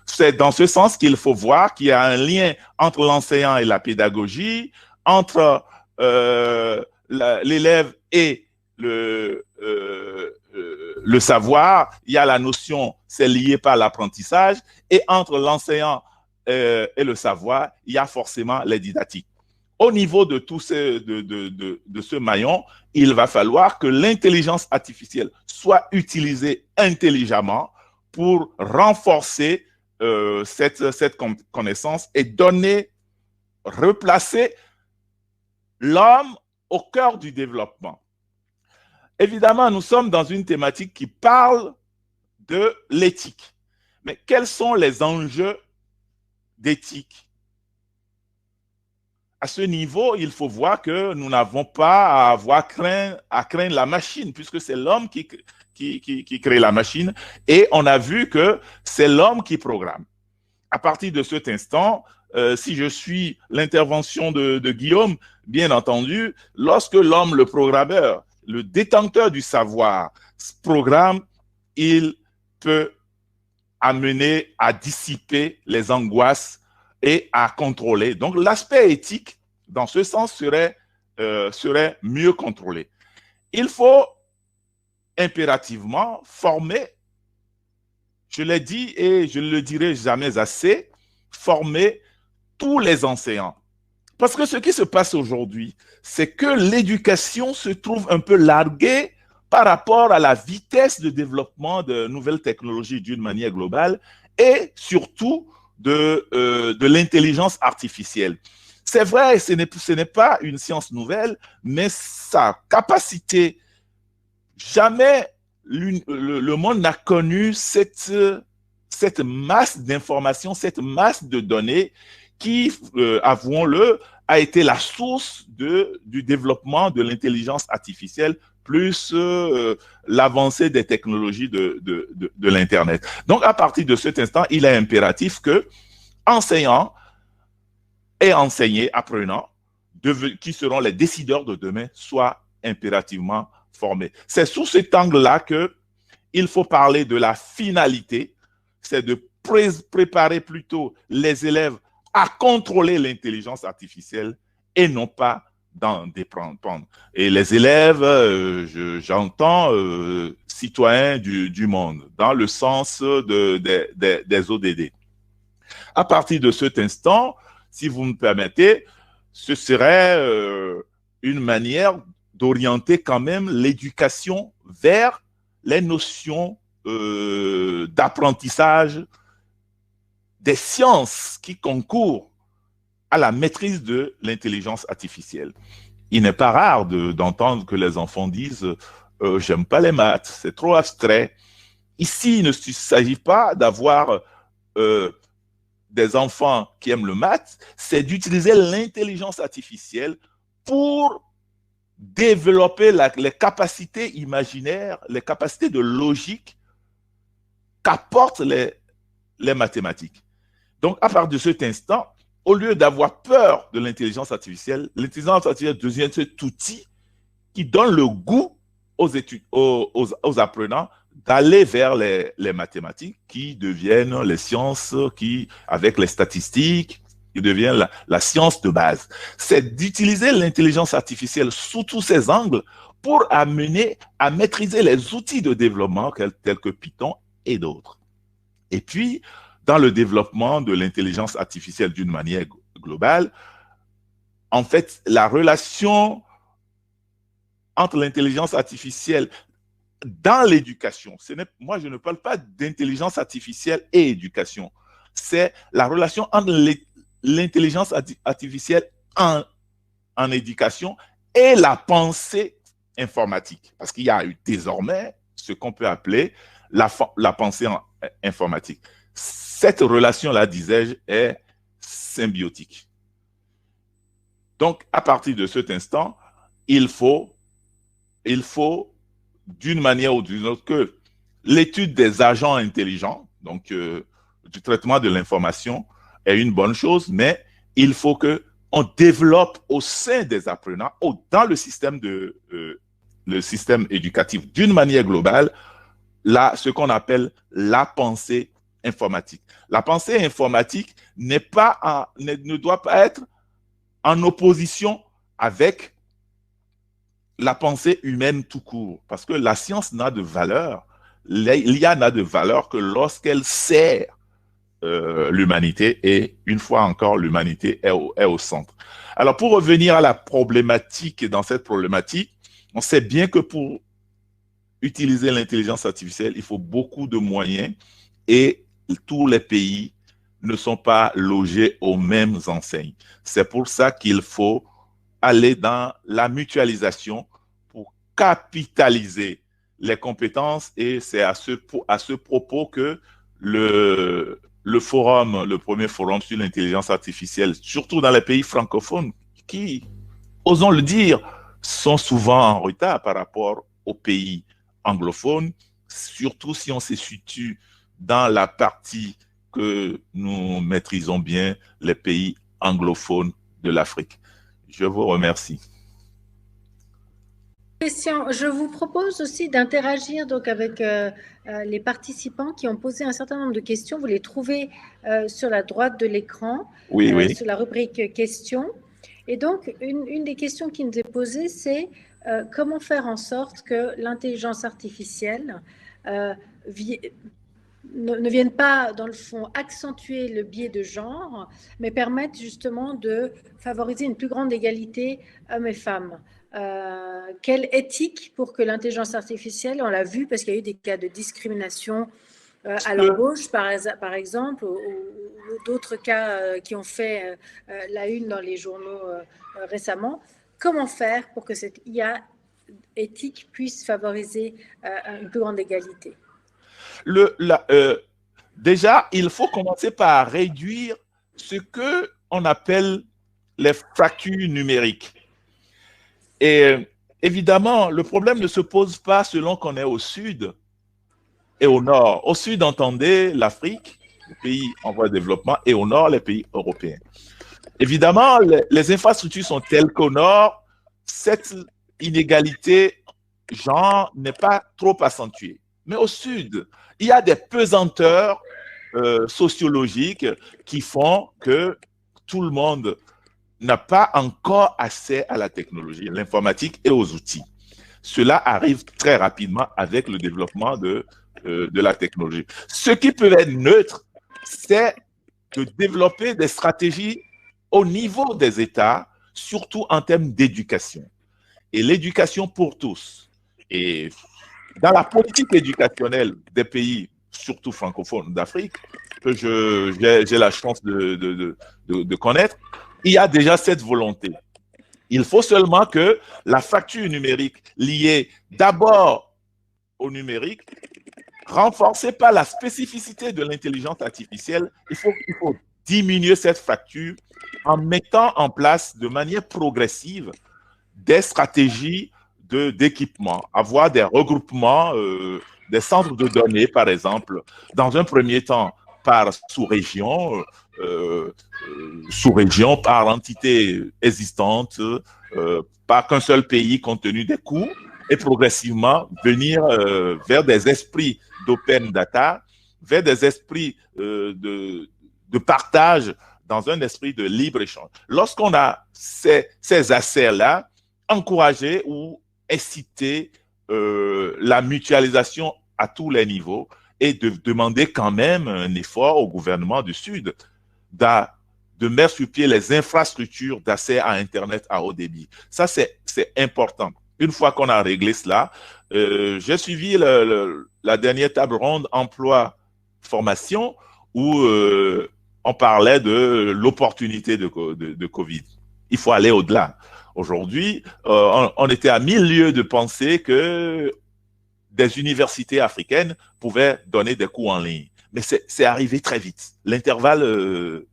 C'est dans ce sens qu'il faut voir qu'il y a un lien entre l'enseignant et la pédagogie, entre l'élève et le savoir. Il y a la notion, c'est lié par l'apprentissage, et entre l'enseignant et le savoir, il y a forcément les didactiques. Au niveau de tout ce maillon, il va falloir que l'intelligence artificielle soit utilisée intelligemment pour renforcer cette connaissance et replacer l'homme au cœur du développement. Évidemment, nous sommes dans une thématique qui parle de l'éthique. Mais quels sont les enjeux d'éthique? À ce niveau, il faut voir que nous n'avons pas à craindre la machine, puisque c'est l'homme qui crée la machine, et on a vu que c'est l'homme qui programme. À partir de cet instant, si je suis l'intervention de Guillaume, bien entendu, lorsque l'homme, le programmeur, le détenteur du savoir, programme, il peut amener à dissiper les angoisses et à contrôler. Donc, l'aspect éthique, dans ce sens, serait mieux contrôlé. Il faut impérativement former, je l'ai dit et je ne le dirai jamais assez, former tous les enseignants. Parce que ce qui se passe aujourd'hui, c'est que l'éducation se trouve un peu larguée par rapport à la vitesse de développement de nouvelles technologies d'une manière globale et surtout de l'intelligence artificielle. C'est vrai, ce n'est pas une science nouvelle, mais sa capacité, jamais le monde n'a connu cette masse d'informations, cette masse de données qui, avouons-le, a été la source du développement de l'intelligence artificielle, plus l'avancée des technologies de l'Internet. Donc, à partir de cet instant, il est impératif que enseignants et enseignés, apprenants, qui seront les décideurs de demain, soient impérativement formés. C'est sous cet angle-là qu'il faut parler de la finalité, c'est de préparer plutôt les élèves à contrôler l'intelligence artificielle et non pas d'en dépendre. Et les élèves, j'entends citoyens du monde, dans le sens des ODD. À partir de cet instant, si vous me permettez, ce serait une manière d'orienter quand même l'éducation vers les notions d'apprentissage des sciences qui concourent à la maîtrise de l'intelligence artificielle. Il n'est pas rare d'entendre que les enfants disent « j'aime pas les maths, c'est trop abstrait ». Ici, il ne s'agit pas d'avoir des enfants qui aiment le maths, c'est d'utiliser l'intelligence artificielle pour développer les capacités imaginaires, les capacités de logique qu'apportent les mathématiques. Donc, à partir de cet instant, au lieu d'avoir peur de l'intelligence artificielle devient cet outil qui donne le goût aux apprenants d'aller vers les mathématiques qui deviennent les sciences qui, avec les statistiques, qui deviennent la science de base. C'est d'utiliser l'intelligence artificielle sous tous ces angles pour amener à maîtriser les outils de développement tels que Python et d'autres. Et puis, dans le développement de l'intelligence artificielle d'une manière globale, en fait, la relation entre l'intelligence artificielle dans l'éducation, moi je ne parle pas d'intelligence artificielle et éducation, c'est la relation entre l'intelligence artificielle en éducation et la pensée informatique. Parce qu'il y a eu désormais ce qu'on peut appeler la pensée informatique. Cette relation-là, disais-je, est symbiotique. Donc, à partir de cet instant, il faut d'une manière ou d'une autre que l'étude des agents intelligents, donc du traitement de l'information, est une bonne chose, mais il faut qu'on développe au sein des apprenants, dans le système éducatif, d'une manière globale, ce qu'on appelle la pensée informatique. La pensée informatique ne doit pas être en opposition avec la pensée humaine tout court, parce que la science n'a de valeur, l'IA n'a de valeur que lorsqu'elle sert l'humanité, et une fois encore, l'humanité est au centre. Alors, pour revenir à la problématique, dans cette problématique, on sait bien que pour utiliser l'intelligence artificielle, il faut beaucoup de moyens, et tous les pays ne sont pas logés aux mêmes enseignes. C'est pour ça qu'il faut aller dans la mutualisation pour capitaliser les compétences, et c'est à ce propos que le premier forum sur l'intelligence artificielle, surtout dans les pays francophones, qui, osons le dire, sont souvent en retard par rapport aux pays anglophones, surtout si on se situe dans la partie que nous maîtrisons bien, les pays anglophones de l'Afrique. Je vous remercie. Christian, je vous propose aussi d'interagir donc avec les participants qui ont posé un certain nombre de questions. Vous les trouvez sur la droite de l'écran, oui. sur la rubrique questions. Et donc, une des questions qui nous est posée, c'est comment faire en sorte que l'intelligence artificielle ne viennent pas, dans le fond, accentuer le biais de genre, mais permettent justement de favoriser une plus grande égalité hommes et femmes. Quelle éthique pour que l'intelligence artificielle, on l'a vu parce qu'il y a eu des cas de discrimination à l'embauche, par exemple, ou d'autres cas qui ont fait la une dans les journaux récemment. Comment faire pour que cette IA éthique puisse favoriser une plus grande égalité? Déjà, il faut commencer par réduire ce qu'on appelle les fractures numériques. Et évidemment, le problème ne se pose pas selon qu'on est au sud et au nord. Au sud, entendez l'Afrique, les pays en voie de développement, et au nord, les pays européens. Évidemment, les infrastructures sont telles qu'au nord, cette inégalité genre n'est pas trop accentuée. Mais au sud, il y a des pesanteurs sociologiques qui font que tout le monde n'a pas encore accès à la technologie, l'informatique et aux outils. Cela arrive très rapidement avec le développement de la technologie. Ce qui peut être neutre, c'est de développer des stratégies au niveau des États, surtout en termes d'éducation. Et l'éducation pour tous. Et dans la politique éducationnelle des pays, surtout francophones d'Afrique, que j'ai la chance de connaître, il y a déjà cette volonté. Il faut seulement que la fracture numérique liée d'abord au numérique, renforcée par la spécificité de l'intelligence artificielle, il faut diminuer cette fracture en mettant en place de manière progressive des stratégies d'équipement, avoir des regroupements, des centres de données, par exemple, dans un premier temps par sous-région, par entité existante, par qu'un seul pays compte tenu des coûts, et progressivement venir vers des esprits d'open data, vers des esprits de partage dans un esprit de libre-échange. Lorsqu'on a ces assets-là, encourager ou inciter la mutualisation à tous les niveaux et de demander quand même un effort au gouvernement du Sud de mettre sur pied les infrastructures d'accès à Internet à haut débit. Ça, c'est important. Une fois qu'on a réglé cela, j'ai suivi la dernière table ronde emploi-formation où on parlait de l'opportunité de Covid. Il faut aller au-delà. Aujourd'hui, on était à 1000 lieues de penser que des universités africaines pouvaient donner des cours en ligne. Mais c'est arrivé très vite. L'intervalle de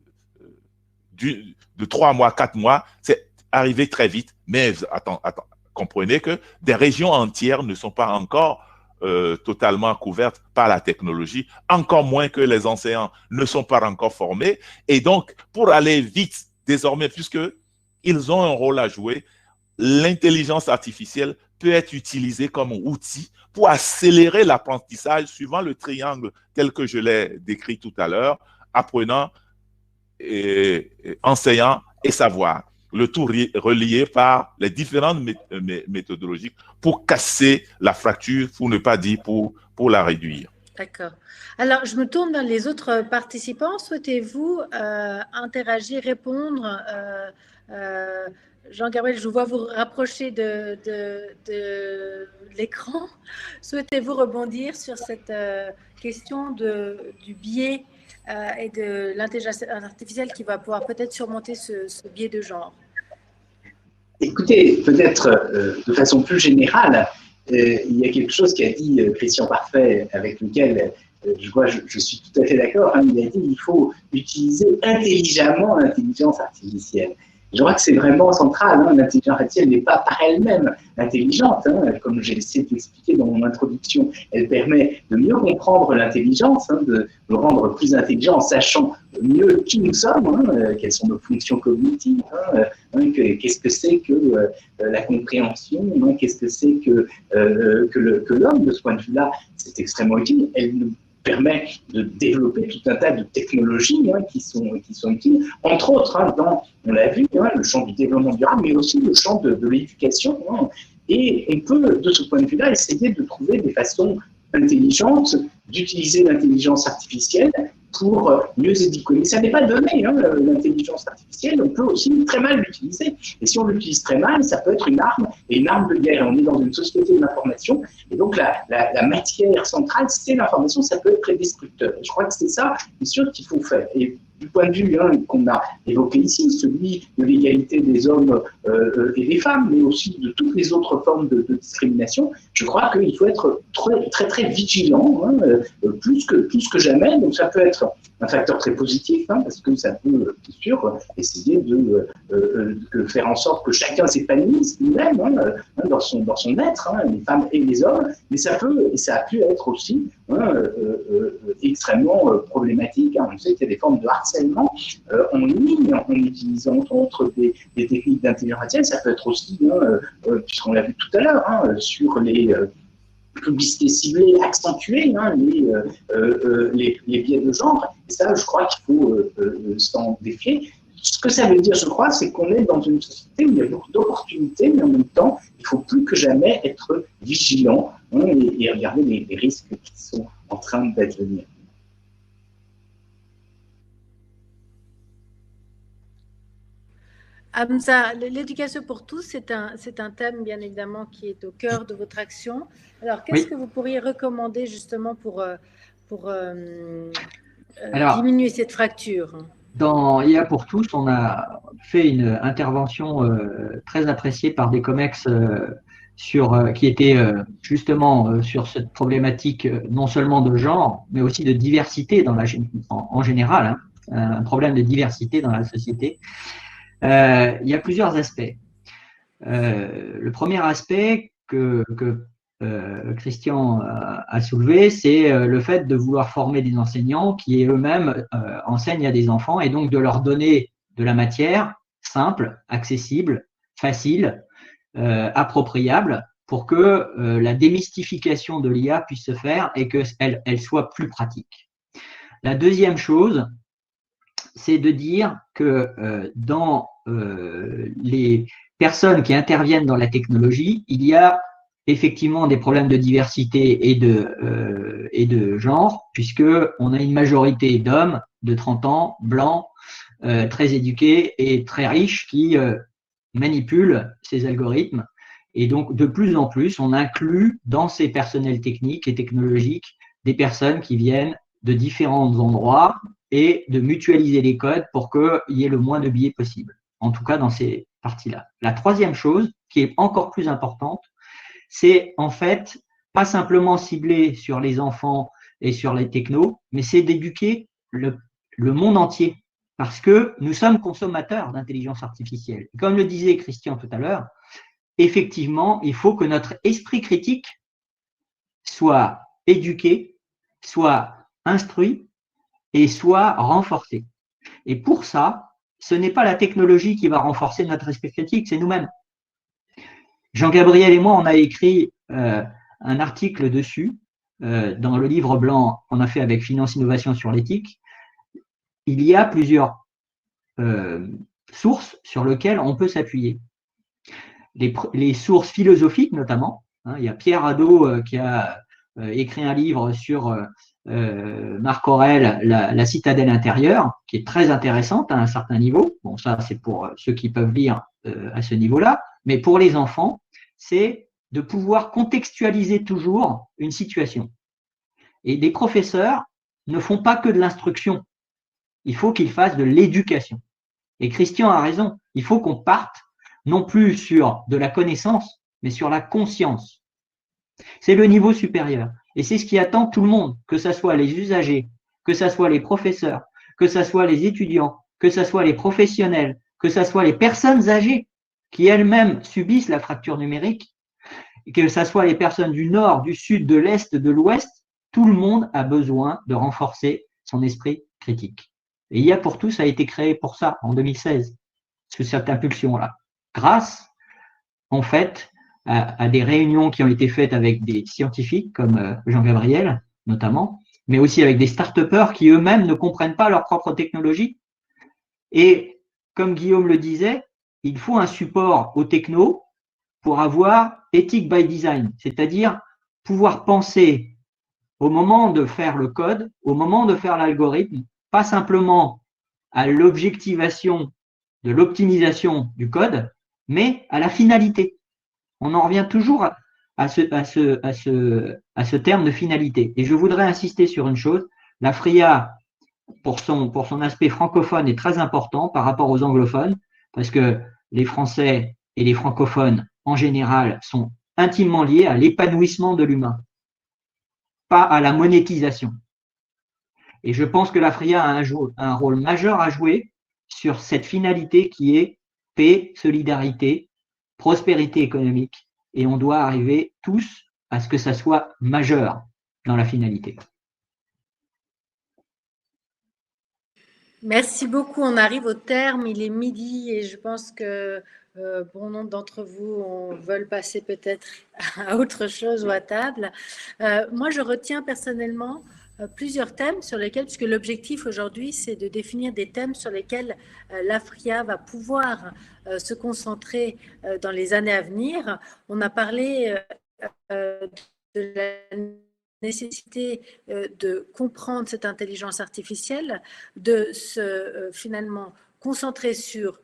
3 mois, 4 mois, c'est arrivé très vite. Mais attends, comprenez que des régions entières ne sont pas encore totalement couvertes par la technologie, encore moins que les enseignants ne sont pas encore formés. Et donc, pour aller vite, désormais, puisque ils ont un rôle à jouer, l'intelligence artificielle peut être utilisée comme outil pour accélérer l'apprentissage suivant le triangle tel que je l'ai décrit tout à l'heure, apprenant, enseignant et savoir. Le tout relié par les différentes méthodologies pour casser la fracture, pour ne pas dire pour la réduire. D'accord. Alors, je me tourne vers les autres participants. Souhaitez-vous interagir, répondre Jean-Gabriel, je vous vois vous rapprocher de l'écran. Souhaitez-vous rebondir sur cette question du biais et de l'intelligence artificielle qui va pouvoir peut-être surmonter ce biais de genre? Écoutez, peut-être de façon plus générale, il y a quelque chose qu'a dit Christian Parfait, avec lequel je suis tout à fait d'accord. Il a dit qu'il faut utiliser intelligemment l'intelligence artificielle. Je crois que c'est vraiment central. L'intelligence artificielle n'est pas par elle-même intelligente. Comme j'ai essayé de l'expliquer dans mon introduction, elle permet de mieux comprendre l'intelligence, de le rendre plus intelligent en sachant mieux qui nous sommes, quelles sont nos fonctions cognitives, qu'est-ce que c'est que la compréhension, qu'est-ce que c'est que l'homme. De ce point de vue-là, c'est extrêmement utile. Elle nous permet de développer tout un tas de technologies qui sont utiles, entre autres, on l'a vu, le champ du développement durable, mais aussi le champ de l'éducation. Et on peut, de ce point de vue-là, essayer de trouver des façons intelligentes d'utiliser l'intelligence artificielle pour mieux éduquer. Mais ça n'est pas donné, hein, l'intelligence artificielle, on peut aussi très mal l'utiliser. Et si on l'utilise très mal, ça peut être une arme, et une arme de guerre. On est dans une société de l'information, et donc la matière centrale, c'est l'information, ça peut être très destructeur. Je crois que c'est ça, bien sûr, qu'il faut faire. Et du point de vue qu'on a évoqué ici, celui de l'égalité des hommes et des femmes, mais aussi de toutes les autres formes de discrimination, je crois qu'il faut être très, très, très vigilant, hein, plus que jamais. Donc ça peut être un facteur très positif, hein, parce que ça peut, bien sûr, essayer de faire en sorte que chacun s'épanouisse lui-même, hein, dans son être, hein, les femmes et les hommes, mais ça peut, et ça a pu être aussi, hein, extrêmement problématique. Hein. On sait qu'il y a des formes de harcèlement en ligne, en utilisant entre autres des techniques d'intelligence artificielle. Ça peut être aussi, hein, puisqu'on l'a vu tout à l'heure, hein, sur les publicités ciblées, accentuées, hein, les biais de genre. Et ça, je crois qu'il faut s'en défier. Ce que ça veut dire, je crois, c'est qu'on est dans une société où il y a beaucoup d'opportunités, mais en même temps, il faut plus que jamais être vigilant, hein, et regarder les risques qui sont en train d'advenir. Hamza, l'éducation pour tous, c'est un thème bien évidemment qui est au cœur de votre action. Alors, qu'est-ce que vous pourriez recommander justement pour diminuer cette fracture? Dans IA pour tous, on a fait une intervention très appréciée par des COMEX qui était justement sur cette problématique non seulement de genre, mais aussi de diversité en général, hein, un problème de diversité dans la société. Il y a plusieurs aspects. Le premier aspect que Christian a soulevé, c'est le fait de vouloir former des enseignants qui eux-mêmes enseignent à des enfants et donc de leur donner de la matière simple, accessible, facile, appropriable pour que la démystification de l'IA puisse se faire et qu'elle soit plus pratique. La deuxième chose, c'est de dire que dans les personnes qui interviennent dans la technologie, il y a effectivement des problèmes de diversité et de genre, puisqu'on a une majorité d'hommes de 30 ans, blancs, très éduqués et très riches qui manipulent ces algorithmes. Et donc, de plus en plus, on inclut dans ces personnels techniques et technologiques des personnes qui viennent de différents endroits et de mutualiser les codes pour qu'il y ait le moins de biais possible, en tout cas dans ces parties-là. La troisième chose, qui est encore plus importante, c'est en fait pas simplement cibler sur les enfants et sur les technos, mais c'est d'éduquer le monde entier, parce que nous sommes consommateurs d'intelligence artificielle. Comme le disait Christian tout à l'heure, effectivement, il faut que notre esprit critique soit éduqué, soit instruit et soit renforcé. Et pour ça, ce n'est pas la technologie qui va renforcer notre esprit critique, c'est nous-mêmes. Jean-Gabriel et moi, on a écrit un article dessus dans le livre blanc qu'on a fait avec Finance Innovation sur l'éthique. Il y a plusieurs sources sur lesquelles on peut s'appuyer. Les sources philosophiques notamment. Hein, il y a Pierre Hadot qui a écrit un livre sur Marc Aurèle, la citadelle intérieure, qui est très intéressante à un certain niveau. Bon, ça, c'est pour ceux qui peuvent lire à ce niveau-là. Mais pour les enfants, c'est de pouvoir contextualiser toujours une situation. Et des professeurs ne font pas que de l'instruction. Il faut qu'ils fassent de l'éducation. Et Christian a raison. Il faut qu'on parte non plus sur de la connaissance, mais sur la conscience. C'est le niveau supérieur. Et c'est ce qui attend tout le monde, que ce soit les usagers, que ce soit les professeurs, que ce soit les étudiants, que ce soit les professionnels, que ce soit les personnes âgées qui elles-mêmes subissent la fracture numérique, que ce soit les personnes du nord, du sud, de l'est, de l'ouest, tout le monde a besoin de renforcer son esprit critique. Et IA pour tous a été créé pour ça en 2016, sous cette impulsion-là, grâce en fait à des réunions qui ont été faites avec des scientifiques comme Jean-Gabriel notamment, mais aussi avec des start-upers qui eux-mêmes ne comprennent pas leur propre technologie. Et comme Guillaume le disait, il faut un support aux technos pour avoir ethic by design, c'est-à-dire pouvoir penser au moment de faire le code, au moment de faire l'algorithme, pas simplement à l'objectivation de l'optimisation du code, mais à la finalité. On en revient toujours à ce terme de finalité. Et je voudrais insister sur une chose, la FRIA, pour son aspect francophone, est très important par rapport aux anglophones, parce que les Français et les francophones, en général, sont intimement liés à l'épanouissement de l'humain, pas à la monétisation. Et je pense que la FRIA a un rôle majeur à jouer sur cette finalité qui est paix, solidarité, prospérité économique. Et on doit arriver tous à ce que ça soit majeur dans la finalité. Merci beaucoup. On arrive au terme. Il est midi et je pense que bon nombre d'entre vous veulent passer peut-être à autre chose ou à table. Moi, je retiens personnellement plusieurs thèmes sur lesquels, puisque l'objectif aujourd'hui, c'est de définir des thèmes sur lesquels l'AFRIA va pouvoir se concentrer dans les années à venir. On a parlé de la nécessité de comprendre cette intelligence artificielle, de se finalement concentrer sur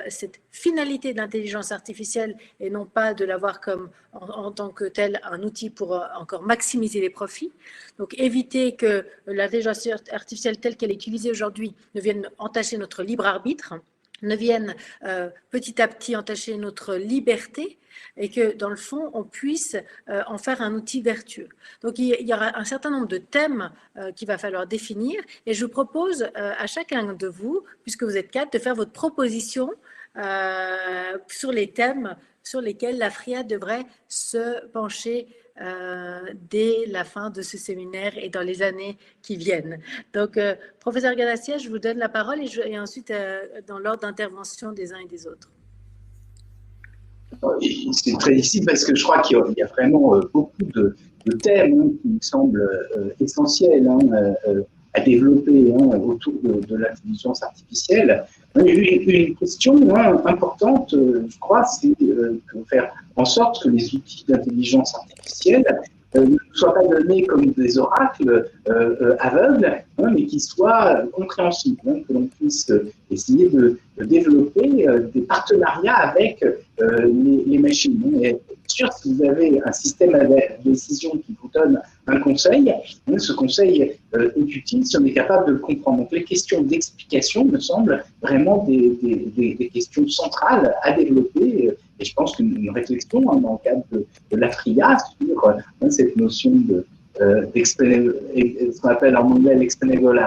cette finalité de l'intelligence artificielle et non pas de l'avoir comme en tant que tel un outil pour encore maximiser les profits. Donc éviter que l'intelligence artificielle telle qu'elle est utilisée aujourd'hui ne vienne entacher notre libre arbitre, ne vienne petit à petit entacher notre liberté et que dans le fond on puisse en faire un outil vertueux. Donc il y aura un certain nombre de thèmes qu'il va falloir définir et je vous propose à chacun de vous, puisque vous êtes 4, de faire votre proposition sur les thèmes sur lesquels la FRIA devrait se pencher dès la fin de ce séminaire et dans les années qui viennent. Donc, professeur Ganassia, je vous donne la parole et ensuite dans l'ordre d'intervention des uns et des autres. C'est très difficile parce que je crois qu'il y a vraiment beaucoup de thèmes qui me semblent essentiels à développer autour de l'intelligence artificielle. Une question importante, je crois, c'est de faire en sorte que les outils d'intelligence artificielle ne soient pas donnés comme des oracles aveugles, mais qu'ils soient compréhensibles, que l'on puisse essayer de développer des partenariats avec les machines. Et sûr, si vous avez un système de décision qui vous donne un conseil, ce conseil est utile si on est capable de le comprendre. Donc les questions d'explication me semblent vraiment des questions centrales à développer. Et je pense qu'une réflexion dans le cadre de l'AFRIA sur cette notion de ce qu'on appelle en anglais l'explainable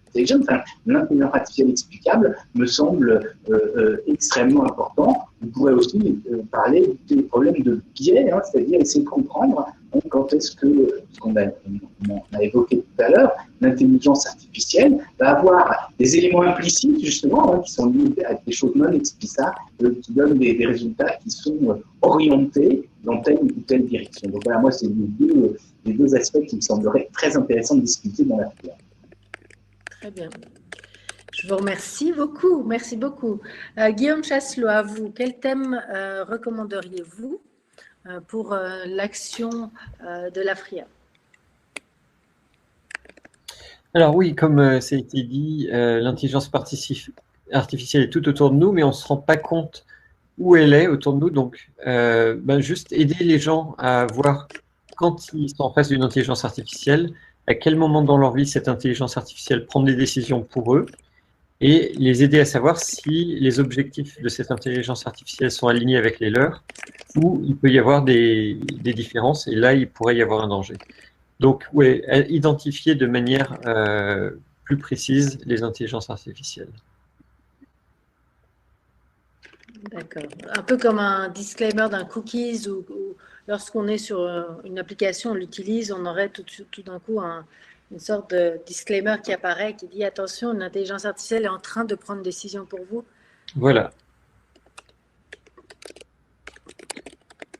intelligence, l'intelligence artificielle explicable, me semble extrêmement important. On pourrait aussi parler des problèmes de biais, c'est-à-dire essayer de comprendre quand est-ce que, ce qu'on a évoqué tout à l'heure, l'intelligence artificielle va avoir des éléments implicites, justement, qui sont liés à des choses non explicites, qui donnent des résultats qui sont orientés dans telle ou telle direction. Donc voilà, moi, c'est les deux aspects qui me sembleraient très intéressants de discuter dans la filière. Très bien. Je vous remercie beaucoup. Merci beaucoup. Guillaume Chasselot, à vous, quel thème recommanderiez-vous pour l'action de l'AFRIA? Alors oui, comme ça a été dit, l'intelligence artificielle est tout autour de nous, mais on ne se rend pas compte où elle est autour de nous. Donc, juste aider les gens à voir quand ils sont en face d'une intelligence artificielle, à quel moment dans leur vie cette intelligence artificielle prend des décisions pour eux, et les aider à savoir si les objectifs de cette intelligence artificielle sont alignés avec les leurs, ou il peut y avoir des différences, et là, il pourrait y avoir un danger. Donc, oui, identifier de manière plus précise les intelligences artificielles. D'accord. Un peu comme un disclaimer d'un cookies où lorsqu'on est sur une application, on l'utilise, on aurait tout d'un coup une sorte de disclaimer qui apparaît, qui dit attention, une intelligence artificielle est en train de prendre décision pour vous. Voilà.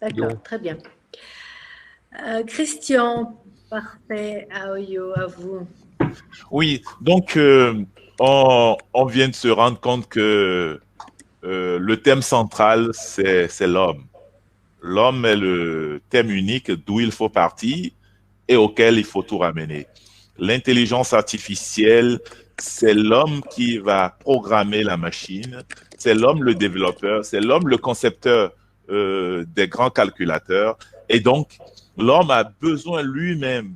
D'accord, très bien. Christian, parfait, Aoyo, à vous. Oui, donc on vient de se rendre compte que le thème central, c'est l'homme. L'homme est le thème unique d'où il faut partir et auquel il faut tout ramener. L'intelligence artificielle, c'est l'homme qui va programmer la machine, c'est l'homme le développeur, c'est l'homme le concepteur des grands calculateurs. Et donc, l'homme a besoin lui-même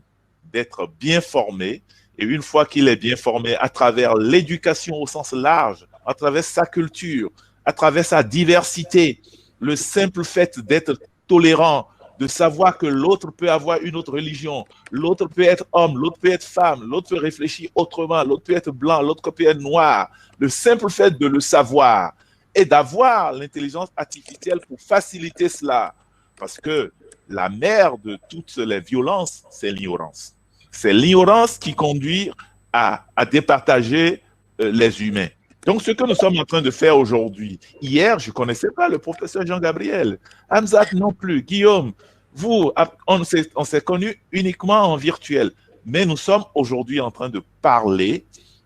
d'être bien formé. Et une fois qu'il est bien formé à travers l'éducation au sens large, à travers sa culture, à travers sa diversité, le simple fait d'être tolérant, de savoir que l'autre peut avoir une autre religion, l'autre peut être homme, l'autre peut être femme, l'autre peut réfléchir autrement, l'autre peut être blanc, l'autre peut être noir. Le simple fait de le savoir et d'avoir l'intelligence artificielle pour faciliter cela. Parce que la mère de toutes les violences, c'est l'ignorance. C'est l'ignorance qui conduit à départager les humains. Donc, ce que nous sommes en train de faire aujourd'hui, hier, je ne connaissais pas le professeur Jean-Gabriel, Hamzat non plus, Guillaume, vous, on s'est connus uniquement en virtuel, mais nous sommes aujourd'hui en train de parler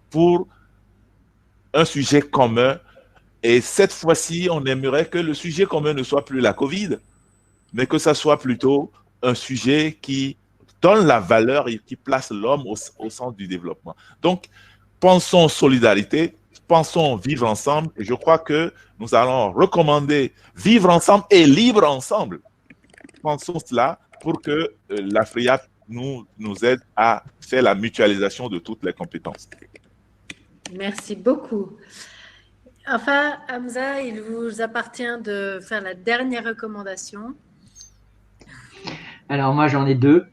pour un sujet commun. Et cette fois-ci, on aimerait que le sujet commun ne soit plus la COVID, mais que ça soit plutôt un sujet qui donne la valeur et qui place l'homme au centre du développement. Donc, pensons solidarité, pensons vivre ensemble, et je crois que nous allons recommander vivre ensemble et libre ensemble. Pensons cela pour que l'AFRIA nous aide à faire la mutualisation de toutes les compétences. Merci beaucoup. Enfin, Hamza, il vous appartient de faire la dernière recommandation. Alors moi j'en ai deux,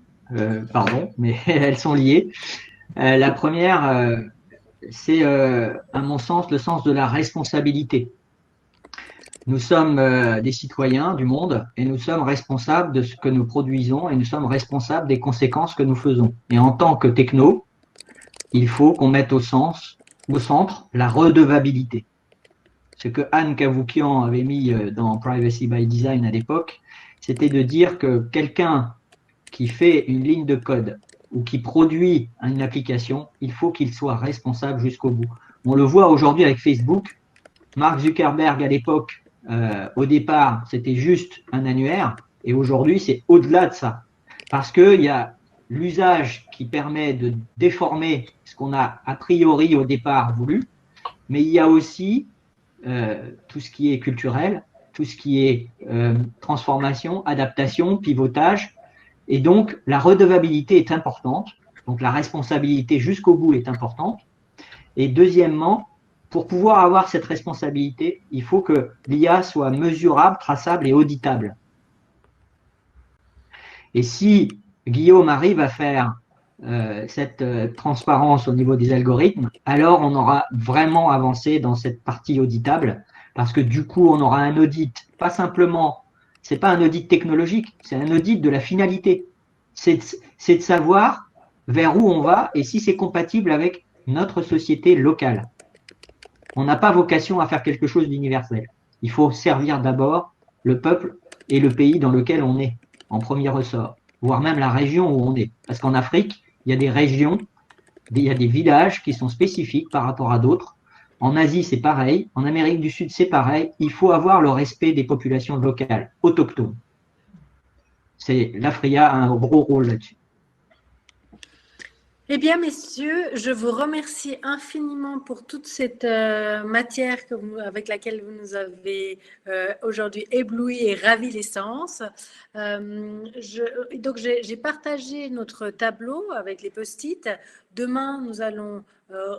mais elles sont liées. La première, c'est à mon sens le sens de la responsabilité. Nous sommes des citoyens du monde et nous sommes responsables de ce que nous produisons et nous sommes responsables des conséquences que nous faisons. Et en tant que techno, il faut qu'on mette au centre la redevabilité. Ce que Anne Cavoukian avait mis dans Privacy by Design à l'époque, c'était de dire que quelqu'un qui fait une ligne de code ou qui produit une application, il faut qu'il soit responsable jusqu'au bout. On le voit aujourd'hui avec Facebook. Mark Zuckerberg, à l'époque, au départ, c'était juste un annuaire, et aujourd'hui, c'est au-delà de ça. Parce qu'il y a l'usage qui permet de déformer ce qu'on a a priori au départ voulu, mais il y a aussi tout ce qui est culturel, tout ce qui est transformation, adaptation, pivotage. Et donc, la redevabilité est importante. Donc, la responsabilité jusqu'au bout est importante. Et deuxièmement, pour pouvoir avoir cette responsabilité, il faut que l'IA soit mesurable, traçable et auditable. Et si Guillaume arrive à faire cette transparence au niveau des algorithmes, alors on aura vraiment avancé dans cette partie auditable, parce que du coup, on aura un audit, pas simplement, c'est pas un audit technologique, c'est un audit de la finalité. C'est de savoir vers où on va et si c'est compatible avec notre société locale. On n'a pas vocation à faire quelque chose d'universel. Il faut servir d'abord le peuple et le pays dans lequel on est, en premier ressort, voire même la région où on est. Parce qu'en Afrique, il y a des régions, il y a des villages qui sont spécifiques par rapport à d'autres. En Asie, c'est pareil. En Amérique du Sud, c'est pareil. Il faut avoir le respect des populations locales, autochtones. L'AFRIA a un gros rôle là-dessus. Eh bien, messieurs, je vous remercie infiniment pour toute cette matière avec laquelle vous nous avez aujourd'hui ébloui et ravi les sens. Donc, j'ai partagé notre tableau avec les post-it. Demain, nous allons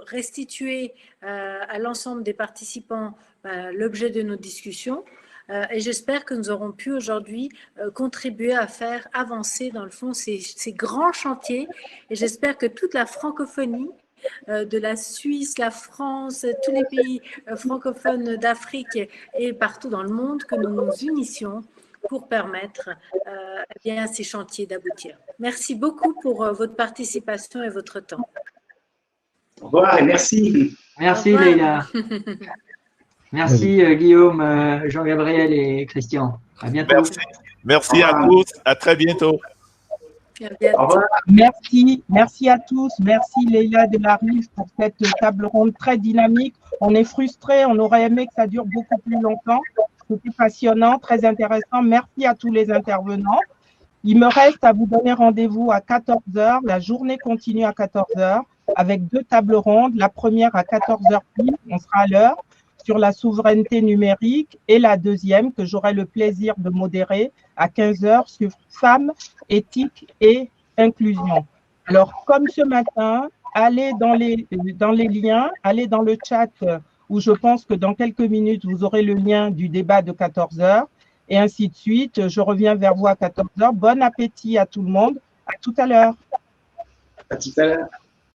restituer à l'ensemble des participants l'objet de nos discussions. Et j'espère que nous aurons pu aujourd'hui contribuer à faire avancer dans le fond ces grands chantiers, et j'espère que toute la francophonie de la Suisse, la France, tous les pays francophones d'Afrique et partout dans le monde, que nous nous unissions pour permettre à ces chantiers d'aboutir. Merci beaucoup pour votre participation et votre temps. Au revoir et merci. Merci Leïla. Merci Guillaume, Jean-Gabriel et Christian. À bientôt. Merci à tous. À très bientôt. Au revoir. Merci à tous. Merci Leïla Delarive pour cette table ronde très dynamique. On est frustrés, on aurait aimé que ça dure beaucoup plus longtemps. C'était passionnant, très intéressant. Merci à tous les intervenants. Il me reste à vous donner rendez-vous à 14 h. La journée continue à 14 h avec 2 tables rondes. La première à 14 h pile, on sera à l'heure, sur la souveraineté numérique, et la deuxième que j'aurai le plaisir de modérer à 15 h sur femmes, éthique et inclusion. Alors, comme ce matin, allez dans les liens, allez dans le chat où je pense que dans quelques minutes, vous aurez le lien du débat de 14 h et ainsi de suite. Je reviens vers vous à 14 h. Bon appétit à tout le monde. À tout à l'heure. À tout à l'heure.